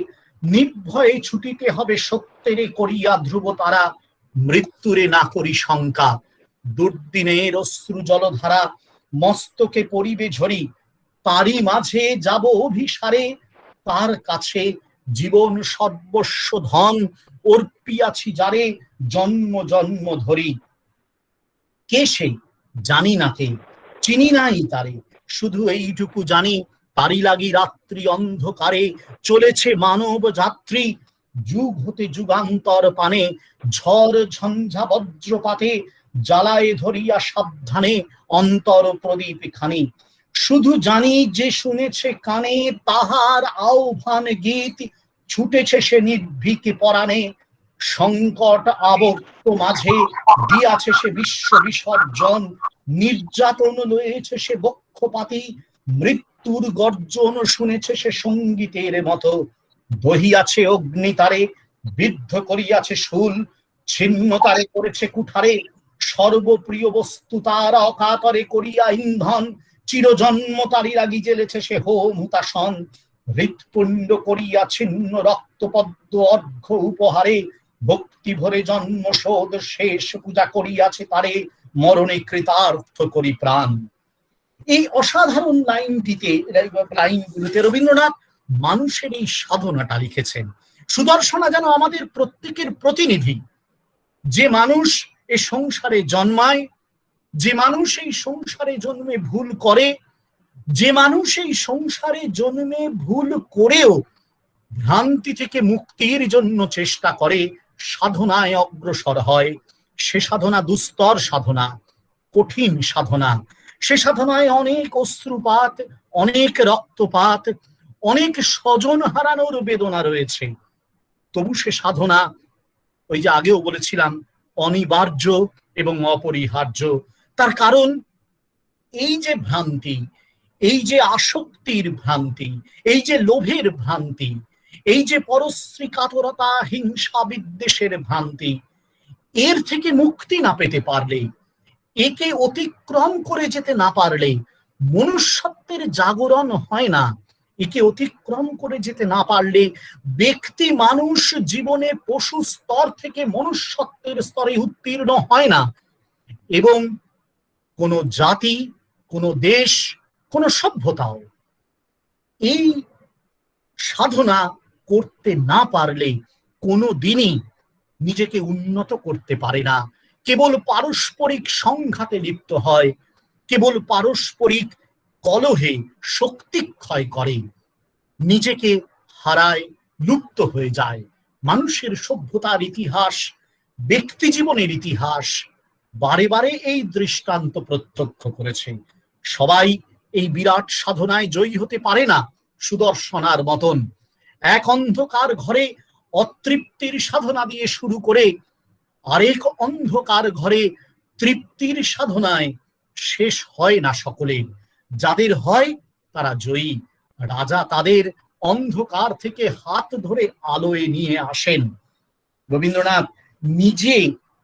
Speaker 3: নির্ভয়ে ছুটিতে হবে সত্যেরে করিয়া ধ্রুব তারা, মৃত্যুরে না করি শঙ্কা। দুর্দিনের অশ্রু জলধারা মস্তকে পড়িবে ঝরি, তারই মাঝে যাব অভিসারে, তার কাছে জীবন সর্বস্ব ধন অর্পিয়াছি যারে, জন্ম জন্ম ধরি। কে সে জানি না, কে চিনি নাই তারে, শুধু এইটুকু জানি, তারি লাগি রাত্রি অন্ধকারে চলেছে মানব যাত্রী। যুগ হতে যুগান্তর পানে, ঝড় ঝঞ্ঝা বজ্রপাতে, জ্বালায় ধরিয়া সাবধানে অন্তর প্রদীপ খানি। শুধু জানি যে শুনেছে কানে, তাহার আহ্বান গীত, ছুটেছে সে নির্ভীক পরাণে। সংকট আবর্ত মাঝে দিয়াছে সে বিশ্ব বিসর্জন, নির্যাতন লয়েছে সে বক্ষপাতি, মৃত্যুর গর্জন শুনেছে সে সঙ্গীতের মতো। বহিয়াছে অগ্নিতারে, বিদ্ধ করিয়াছে শূল, ছিন্ন তারে করেছে কুঠারে, সর্বপ্রিয় বস্তু তার অকাতরে করিয়া ইন্ধন। চিরজন্ম তারি লাগি জেলেছে সে হোম হুতাশন, হৃৎপুণ্ড করিয়া ছিন্ন রক্তপদ্ম অর্ঘ্য উপহারে, ভক্তি ভরে জন্ম শোধ শেষ পূজা করিয়াছে তারে, মরণে কৃতার্থ করি প্রাণ। এই অসাধারণ লাইনগুলোতে রবীন্দ্রনাথ মানুষের এই সাধনাটা লিখেছেন। সুদর্শনা যেন আমাদের প্রত্যেকের প্রতিনিধি, যে মানুষ এ সংসারে জন্মায়, যে মানুষ এই সংসারে জন্মে ভুল করে, যে মানুষ এই সংসারে জন্মে ভুল করেও ভ্রান্তি থেকে মুক্তির জন্য চেষ্টা করে, সাধনায় অগ্রসর হয়। সে সাধনা দুস্তর সাধনা, কঠিন সাধনা। সে সাধনায় অনেক অশ্রুপাত, অনেক রক্তপাত, অনেক স্বজন হারানোর বেদনা রয়েছে। তবু সে সাধনা, ওই যে আগেও বলেছিলাম, অনিবার্য এবং অপরিহার্য। তার কারণ এই যে ভ্রান্তি, এই যে আসক্তির ভ্রান্তি, এই যে লোভের ভ্রান্তি, এই যে পরশ্রী কাতরতা, হিংসা বিদ্বেষের ভ্রান্তি, এর থেকে মুক্তি না পেতে পারলে, একে অতিক্রম করে যেতে না পারলে মনুষ্যত্বের জাগরণ হয় না। একে অতিক্রম করে যেতে না পারলে ব্যক্তি মানুষ জীবনে পশু স্তর থেকে মনুষ্যত্বের স্তরে উত্তীর্ণ হয় না, এবং কোন জাতি, কোন দেশ, কোন সভ্যতাও এই সাধনা করতে না পারলে কোনো দিনই নিজেকে উন্নত করতে পারে না। কেবল পারস্পরিক সংঘাতে লিপ্ত হয়, কেবল পারস্পরিক কলহে শক্তি ক্ষয় করে, নিজেকে হারায়, লুপ্ত হয়ে যায়। মানুষের সভ্যতার ইতিহাস, ব্যক্তি জীবনের ইতিহাস বারে বারে এই দৃষ্টান্ত প্রত্যক্ষ করেছে। সবাই এই বিরাট সাধনায় জয়ী হতে পারে না সুদর্শনার মতন। এক অন্ধকার ঘরে অতৃপ্তির সাধনা দিয়ে শুরু করে আরেক অন্ধকার ঘরে তৃপ্তির সাধনায় শেষ হয় না সকলের। যাদের হয় তারা জয়ী। রাজা তাদের অন্ধকার থেকে হাত ধরে আলোয় নিয়ে আসেন। রবীন্দ্রনাথ নিজে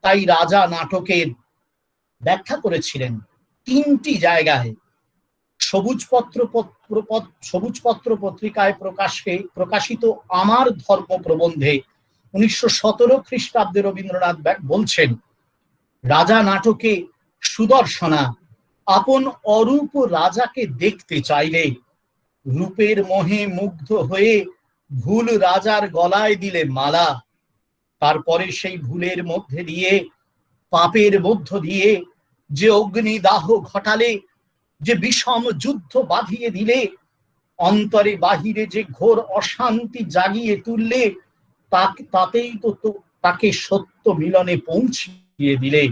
Speaker 3: তাই রাজা নাটকের ব্যাখ্যা করেছিলেন তিনটি জায়গায়। সবুজপত্র পত্রিকায় প্রকাশিত আমার ধর্ম প্রবন্ধে 1917 খ্রিস্টাব্দে রবীন্দ্রনাথ বলছেন, রাজা নাটকে সুদর্শনা আপন অরূপ রাজাকে দেখতে চাইলে রূপের মোহে মুগ্ধ হয়ে ভুল রাজার গলায় দিলে মালা। তারপরে সেই ভুলের মধ্যে দিয়ে, পাপের মধ্য দিয়ে যে অগ্নিদাহ ঘটালে, যে বিষম যুদ্ধ বাঁধিয়ে দিলে, অন্তরে বাহিরে যে ঘোর অশান্তি জাগিয়ে তুললে, তাতেই তো তাকে সত্য মিলনে পৌঁছিয়ে দিলে।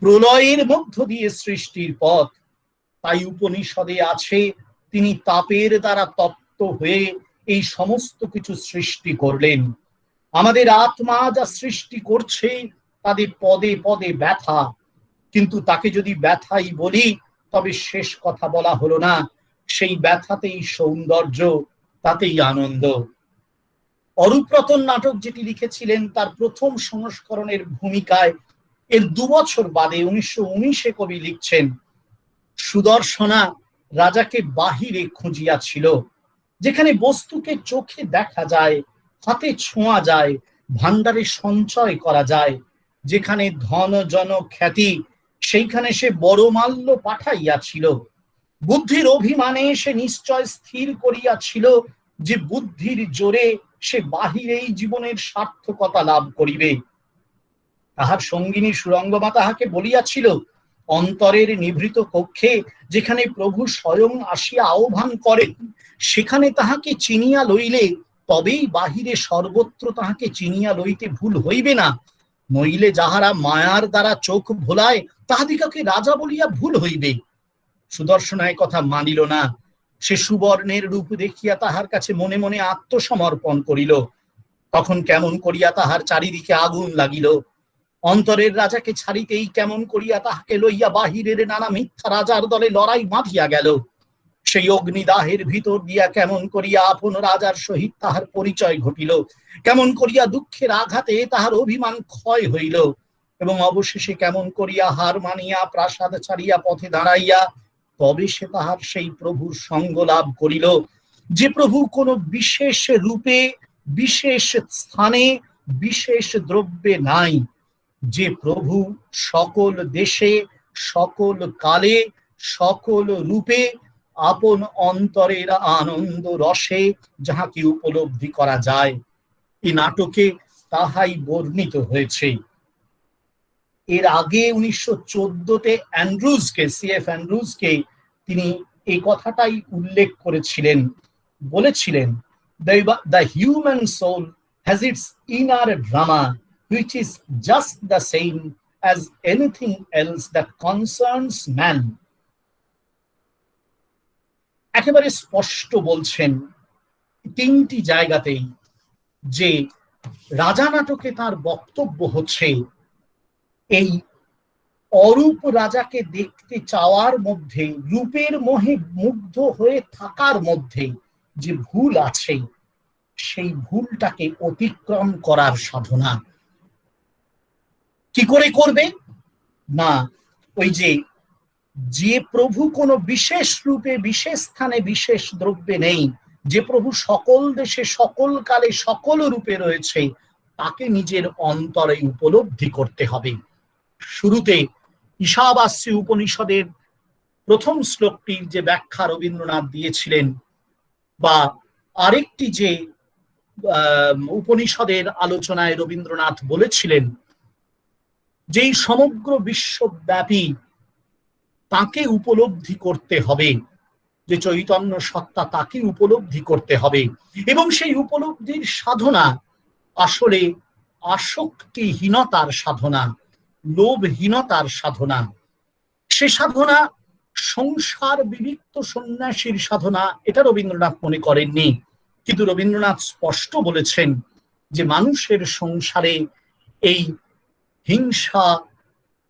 Speaker 3: প্রলয়ের মধ্য দিয়ে সৃষ্টির পথ। তাই উপনিষদে আছে, তিনি তাপের দ্বারা তপ্ত হয়ে এই সমস্ত কিছু সৃষ্টি করলেন। আমাদের আত্মা যা সৃষ্টি করছে তাদের পদে পদে ব্যথা, কিন্তু তাকে যদি ব্যথাই বলি তবে শেষ কথা বলা হলো না। সেই ব্যথাতেই সৌন্দর্য, তাতেই আনন্দ। অরূপরতন নাটক যেটি লিখেছিলেন তার প্রথম সংস্করণের ভূমিকায় এর 2 বছর বাদে 1919-এ কবি লিখছেন, সুদর্শনা রাজাকে বাহিরে খুঁজিয়াছিল, যেখানে বস্তুকে চোখে দেখা যায়, হাতে ছোঁয়া যায়, ভান্ডারে সঞ্চয় করা যায়, যেখানে ধন জন খ্যাতি, সেইখানে সে বড় মাল্য পাঠাইয়াছিল। বুদ্ধির অভিমানে সে নিশ্চয় স্থির করিয়াছিল যে বুদ্ধির জোরে সে বাহিরেই জীবনের সার্থকতা লাভ করিবে। তাহার সঙ্গিনী সুরঙ্গমা তাহাকে বলিয়াছিল, অন্তরের নিভৃত কক্ষে যেখানে প্রভু স্বয়ং আসিয়া আহ্বান করেন, সেখানে তাহাকে চিনিয়া লইলে তবেই বাহিরে সর্বত্র তাহাকে চিনিয়া লইতে ভুল হইবে না, নইলে যাহারা মায়ার দ্বারা চোখ ভোলায় তাহাদিগকে রাজা বলিয়া ভুল হইবে। সুদর্শনায় কথা মানিল না। সে সুবর্ণের রূপ দেখিয়া তাহার কাছে মনে মনে আত্মসমর্পণ করিল। তখন কেমন করিয়া তাহার চারিদিকে আগুন লাগিল। অন্তরের রাজাকে ছাড়িতেই কেমন করিয়া তাহাকে লইয়া বাহিরের নানা মিথ্যা রাজার দলে লড়াই বাঁধিয়া গেল। সেই অগ্নিদাহের ভিতর দিয়া কেমন করিয়া আপন রাজার সহিত তাহার পরিচয় ঘটিল, কেমন করিয়া দুঃখের আঘাতে তাহার অভিমান ক্ষয় হইল, এবং অবশেষে কেমন করিয়া হার মানিয়া প্রাসাদ ছাড়িয়া পথে দাঁড়াইয়া তবে সে তাহার সেই প্রভুর সঙ্গ লাভ করিল, যে প্রভু কোন বিশেষ রূপে, বিশেষ স্থানে, বিশেষ দ্রব্যে নাই, যে প্রভু সকল দেশে, সকল কালে, সকল রূপে আপন অন্তরের আনন্দ রসে যাহাকে উপলব্ধি করা যায়। এই নাটকে তাহাই বর্ণিত হয়েছে। এর আগে 1914-তে সিএফ অ্যান্ড্রুজকে তিনি এই কথাটাই উল্লেখ করেছিলেন, বলেছিলেন, the human soul has its inner drama which is just the same as anything else that concerns man. একেবারে স্পষ্ট বলছেন 3টি জায়গাতেই যে রাজা নাটকে তার বক্তব্য হচ্ছে এই অরূপ রাজাকে দেখতে চাওয়ার মধ্যে, রূপের মোহে মুগ্ধ হয়ে থাকার মধ্যে যে ভুল আছে, সেই ভুলটাকে অতিক্রম করার সাধনা। কি করে করবে না, ওই যে প্রভু কোনো বিশেষ রূপে, বিশেষ স্থানে, বিশেষ দ্রব্যে নেই, যে প্রভু সকল দেশে, সকল কালে, সকল রূপে রয়েছে, তাকে নিজের অন্তরে উপলব্ধি করতে হবে। শুরুতে ঈশাবাস্যী উপনিষদের প্রথম শ্লোকটির যে ব্যাখ্যা রবীন্দ্রনাথ দিয়েছিলেন, বা আরেকটি যে উপনিষদের আলোচনায় রবীন্দ্রনাথ বলেছিলেন, যেই সমগ্র বিশ্বব্যাপী তাকে উপলব্ধি করতে হবে, যে চৈতন্য সত্তা তাকে উপলব্ধি করতে হবে, এবং সেই উপলব্ধির সাধনা আসলে আসক্তিহীনতার সাধনা, লোভহীনতার সাধনা। সে সাধনা সংসার বিবিক্ত সন্ন্যাসীর সাধনা, এটা রবীন্দ্রনাথ মনে করেননি, কিন্তু রবীন্দ্রনাথ স্পষ্ট বলেছেন যে মানুষের সংসারে এই হিংসা,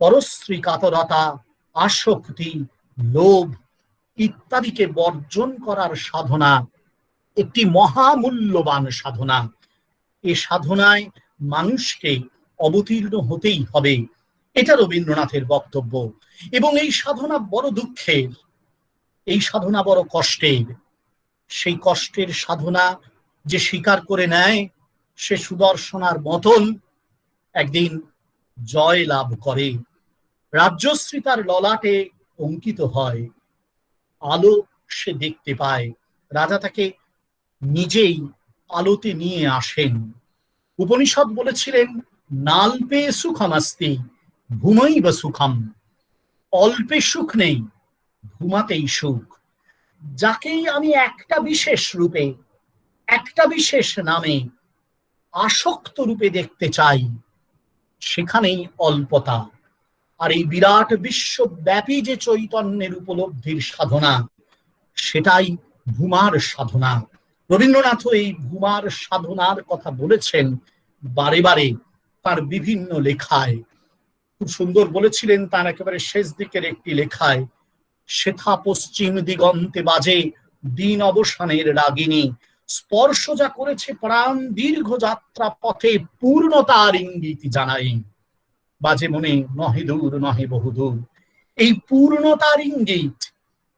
Speaker 3: পরশ্রী কাতরতা, আসক্তি, লোভ ইত্যাদিকে বর্জন করার সাধনা একটি মহামূল্যবান সাধনা। এ সাধনায় মানুষকে অবতীর্ণ হতেই হবে, এটা রবীন্দ্রনাথের বক্তব্য। এবং এই সাধনা বড় দুঃখের, এই সাধনা বড় কষ্টের। সেই কষ্টের সাধনা যে স্বীকার করে নেয়, সে সুদর্শনার মতন একদিন জয় লাভ করে। রাজ্যশ্রী তার ললাটে অঙ্কিত হয়, আলো সে দেখতে পায়, রাজা তাকে নিজেই আলোতে নিয়ে আসেন। উপনিষদ বলেছিলেন, নাল্পে সুখমাস্তি ভূমৈব সুখম, অল্পে সুখ নেই, ঘুমাতেই সুখ। যাকেই আমি একটা বিশেষ রূপে, একটা বিশেষ নামে আসক্ত রূপে দেখতে চাই, সেখানেই অল্পতা। আর এই বিরাট বিশ্বব্যাপী যে চৈতন্যের উপলব্ধির সাধনা, সেটাই ভূমার সাধনা। রবীন্দ্রনাথও এই ভূমার সাধনার কথা বলেছেন বারে বারে তার বিভিন্ন লেখায়। খুব সুন্দর বলেছিলেন তার একেবারে শেষ দিকের একটি লেখায়, সেথা পশ্চিম দিগন্তে বাজে দিন অবসানের রাগিনী, স্পর্শ যা করেছে প্রাণ দীর্ঘ যাত্রা পথে পূর্ণতার ইঙ্গিত জানাই, বাজে মনে নহে দূর নহে বহুদূর। এই পূর্ণতার ইঙ্গিত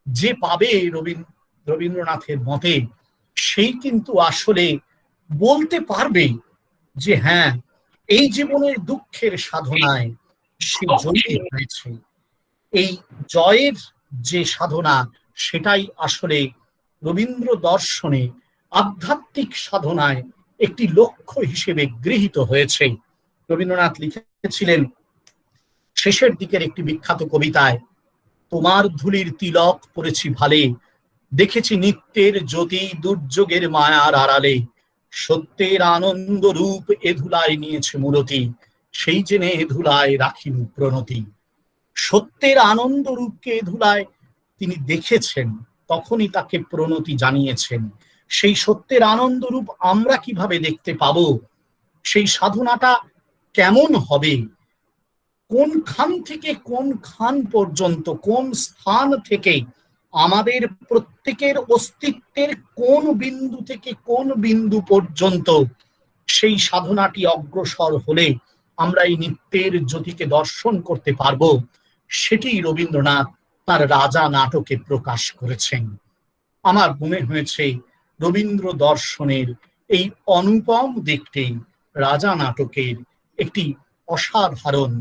Speaker 3: যে পাবে রবীন্দ্রনাথের মতে, সেই কিন্তু আসলে বলতে পারবে যে হ্যাঁ, এই জীবনের দুঃখের সাধনায় সে জয়ী হয়েছে। এই জয়ের যে সাধনা, সেটাই আসলে রবীন্দ্র দর্শনে আধ্যাত্মিক সাধনায় একটি লক্ষ্য হিসেবে গৃহীত হয়েছে। রবীন্দ্রনাথ লিখেছিলেন শেষের দিকের একটি বিখ্যাত কবিতায়, তোমার ধুলির তিলক পড়েছি ভালে, দেখেছি নিত্যের জ্যোতি দুর্যোগের মায়ার আড়ালে, সত্যের আনন্দ রূপ এ ধুলায় নিয়েছে মূলতি, সেই জেনে এ ধুলায় রাখিনু প্রণতি। সত্যের আনন্দ রূপকে এ ধুলায় তিনি দেখেছেন, তখনই তাকে প্রণতি জানিয়েছেন। সেই সত্যের আনন্দ রূপ আমরা কিভাবে দেখতে পাবো, সেই সাধনাটা কেমন হবে, কোন খান থেকে কোন খান পর্যন্ত, কোন স্থান থেকে আমাদের প্রত্যেকের অস্তিত্বের কোন বিন্দু থেকে কোন বিন্দু পর্যন্ত সেই সাধনাটি অগ্রসর হলে আমরা এই নিত্যের জ্যোতিকে দর্শন করতে পারবো, সেটি রবীন্দ্রনাথ তার রাজা নাটকে প্রকাশ করেছেন। আমার মনে হয়েছে রবীন্দ্র দর্শনের এই অনুপম দিকটি রাজা নাটকের একটি অসাধারণ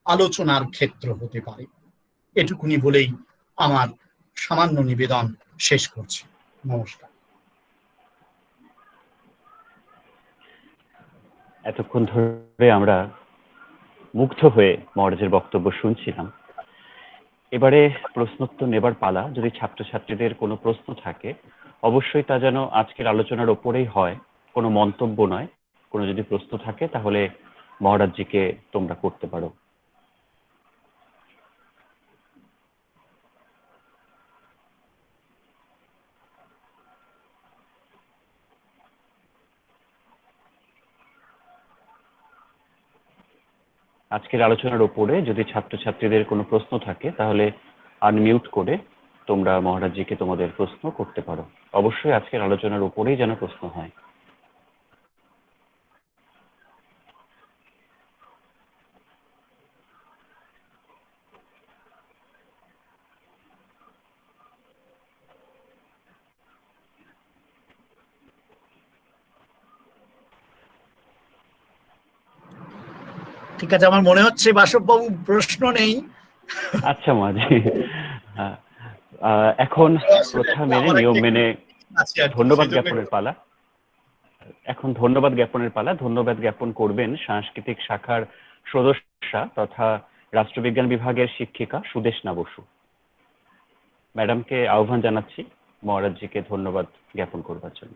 Speaker 3: আলোচনার ক্ষেত্র হতে পারে। এটুকুনি বলেই আমার সামান্য নিবেদন শেষ করছি। নমস্কার।
Speaker 2: এতক্ষণ ধরে আমরা মুগ্ধ হয়ে মহারাজের বক্তব্য শুনছিলাম। এবারে প্রশ্নোত্তর নেবার পালা। যদি ছাত্রছাত্রীদের কোনো প্রশ্ন থাকে, অবশ্যই তা যেন আজকের আলোচনার ওপরেই হয়, কোনো মন্তব্য নয়। কোনো যদি প্রশ্ন থাকে তাহলে মহারাজজিকে তোমরা করতে পারো। আজকের আলোচনার ওপরে যদি ছাত্রছাত্রীদের কোনো প্রশ্ন থাকে তাহলে আনমিউট করে তোমরা মহারাজজিকে তোমাদের প্রশ্ন করতে পারো। অবশ্যই আজকের আলোচনার উপরেই যেন প্রশ্ন হয়।
Speaker 3: ঠিক আছে, আমার মনে হচ্ছে বাসববাবু প্রশ্ন নেই।
Speaker 2: আচ্ছা মহারাজ, এখন প্রথা মেনে নিয়ম মেনে ধন্যবাদ জ্ঞাপনের পালা। এখন ধন্যবাদ জ্ঞাপনের পালা। ধন্যবাদ জ্ঞাপন করবেন সাংস্কৃতিক শাখার সদস্যা তথা রাষ্ট্রবিজ্ঞান বিভাগের শিক্ষিকা সুদেশনা বসু। ম্যাডামকে আহ্বান জানাচ্ছি মহারাজজিকে ধন্যবাদ জ্ঞাপন করবার জন্য।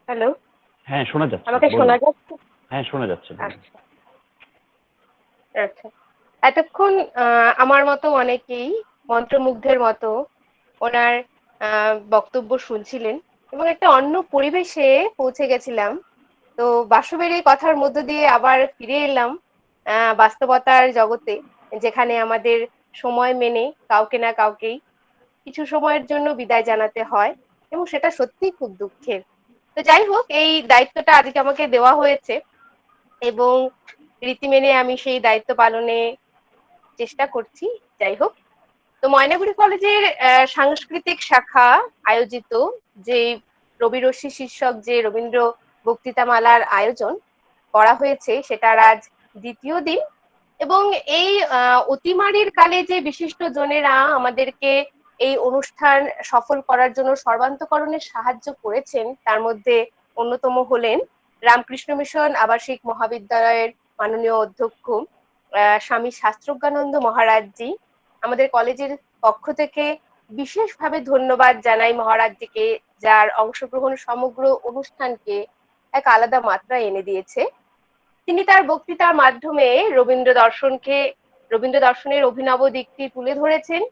Speaker 4: হ্যালো,
Speaker 2: হ্যাঁ শোনা যাচ্ছে।
Speaker 4: আমাকে শোনা যাচ্ছে?
Speaker 2: হ্যাঁ শোনা যাচ্ছে।
Speaker 4: আচ্ছা আচ্ছা, এতক্ষণ আমার মতো অনেকেই মন্ত্রমুগ্ধের মতো ওনার বক্তব্য শুনছিলেন এবং একটা অন্য পরিবেশে পৌঁছে গেছিলাম। তো বাসবের এই কথার মধ্য দিয়ে আবার ফিরে এলাম বাস্তবতার জগতে, যেখানে আমাদের সময় মেনে কাউকে না কাউকেই কিছু সময়ের জন্য বিদায় জানাতে হয় এবং সেটা সত্যিই খুব দুঃখের। তো যাই হোক, এই দায়িত্বটা আজকে আমাকে দেওয়া হয়েছে এবং রীতি মেনে আমি সেই দায়িত্ব পালনে চেষ্টা করছি। যাই হোক, তো ময়নাগুড়ি কলেজের সাংস্কৃতিক শাখা আয়োজিত যে রবিরশ্মি শীর্ষক যে রবীন্দ্র বক্তৃতামালার আয়োজন করা হয়েছে, সেটার আজ দ্বিতীয় দিন এবং এই অতিমারির কালে যে বিশিষ্ট জনেরা আমাদেরকে এই অনুষ্ঠান সফল করার জন্য সর্বান্তকরণে সাহায্য করেছেন, তার মধ্যে অন্যতম হলেন রামকৃষ্ণ মিশন আবাসিক মহাবিদ্যালয়ের মাননীয় অধ্যক্ষ স্বামী শাস্ত্রজ্ঞানন্দ মহারাজজি। আমাদের কলেজের পক্ষ থেকে বিশেষভাবে ধন্যবাদ জানাই মহারাজজিকে, যার অংশগ্রহণ সমগ্র অনুষ্ঠানকে এক আলাদা মাত্রা এনে দিয়েছে। তিনি তার বক্তৃতার মাধ্যমে রবীন্দ্র দর্শনকে রবীন্দ্র দর্শনের অভিনব দিকটি তুলে ধরেছেন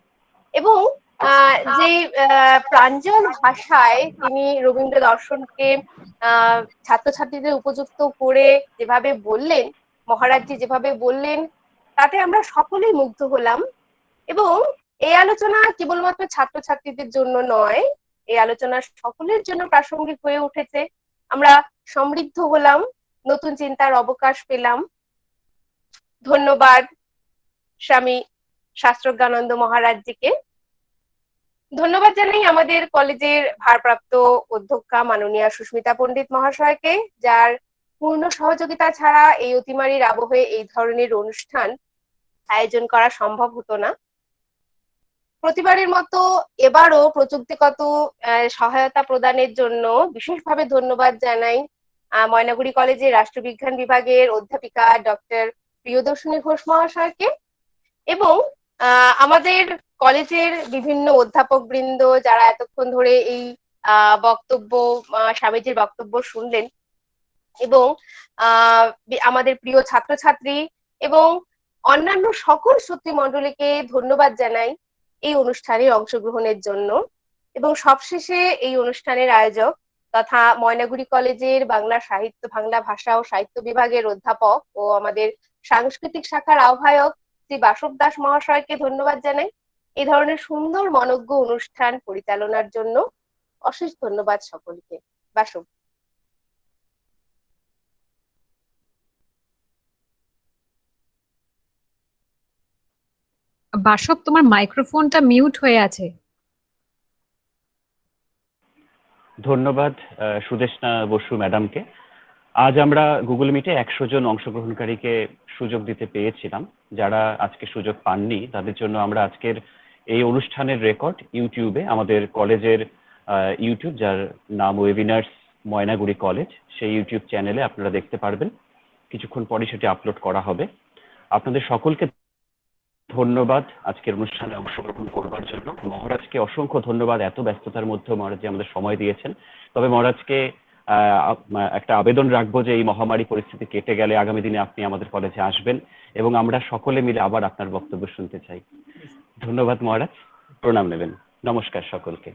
Speaker 4: এবং যে প্রাঞ্জল ভাষায় তিনি রবীন্দ্র দর্শনকে ছাত্রছাত্রীদের উপযুক্ত করে যেভাবে বললেন, মহারাজজি যেভাবে বললেন, তাতে আমরা সকলেই মুগ্ধ হলাম। এবং এই আলোচনা কেবলমাত্র ছাত্রছাত্রীদের জন্য নয়, এই আলোচনা সকলের জন্য প্রাসঙ্গিক হয়ে উঠেছে। আমরা সমৃদ্ধ হলাম, নতুন চিন্তার অবকাশ পেলাম। ধন্যবাদ স্বামী শাস্ত্রজ্ঞানন্দ মহারাজজিকে। ধন্যবাদ জানাই আমাদের কলেজের ভারপ্রাপ্ত অধ্যক্ষা মাননীয়া সুস্মিতা পণ্ডিত মহাশয়কে, যার পূর্ণ সহযোগিতা ছাড়া এই অতিমারির আবহে এই ধরনের অনুষ্ঠান আয়োজন করা সম্ভব হতো না। প্রতিবারের মতো এবারও প্রযুক্তিগত সহায়তা প্রদানের জন্য বিশেষভাবে ধন্যবাদ জানাই ময়নাগুড়ি কলেজের রাষ্ট্রবিজ্ঞান বিভাগের অধ্যাপিকা ডক্টর প্রিয়দর্শিনী ঘোষ মহাশয়কে এবং আমাদের কলেজের বিভিন্ন অধ্যাপক বৃন্দ যারা এতক্ষণ ধরে এই বক্তব্য, স্বামীজির বক্তব্য শুনলেন, এবং আমাদের প্রিয় ছাত্রছাত্রী এবং অন্যান্য সকল শ্রোতৃ মণ্ডলীকে ধন্যবাদ জানাই এই অনুষ্ঠানে অংশগ্রহণের জন্য। এবং সবশেষে এই অনুষ্ঠানের আয়োজক তথা ময়নাগুড়ি কলেজের বাংলা সাহিত্য, বাংলা ভাষা ও সাহিত্য বিভাগের অধ্যাপক ও আমাদের সাংস্কৃতিক শাখার আহ্বায়ক শ্রী বাসব দাস মহাশয়কে ধন্যবাদ জানাই এই ধরনের সুন্দর মনোজ্ঞ অনুষ্ঠান পরিচালনার জন্য। অশেষ ধন্যবাদ সকলকে। বাসব।
Speaker 1: বাসব, তোমার মাইক্রোফোনটা মিউট হয়ে আছে।
Speaker 2: ধন্যবাদ সুদেষ্ণা বসু ম্যাডামকে। আজ আমরা গুগল মিটে 100 জন অংশগ্রহণকারীকে সুযোগ দিতে পেরেছিলাম। যারা আজকে সুযোগ পাননি তাদের জন্য আমরা আজকের এই অনুষ্ঠানের রেকর্ড ইউটিউবে, আমাদের কলেজের ইউটিউব, যার নাম ওয়েবিনার্স ময়নাগুড়ি কলেজ, সেই ইউটিউব চ্যানেলে আপনারা দেখতে পারবেন। কিছুক্ষণ পরে সেটি আপলোড করা হবে। আপনাদের সকলকে ধন্যবাদ আজকের অনুষ্ঠানে অংশগ্রহণ করবার জন্য। মহারাজকে অসংখ্য ধন্যবাদ, এত ব্যস্ততার মধ্যে মহারাজ আমাদের সময় দিয়েছেন। তবে মহারাজকে একটা আবেদন রাখবো যে এই মহামারী পরিস্থিতি কেটে গেলে আগামী দিনে আপনি আমাদের কলেজে আসবেন এবং আমরা সকলে মিলে আবার আপনার বক্তব্য শুনতে চাই। ধন্যবাদ মহারাজ, প্রণাম নেবেন। নমস্কার সকলকে।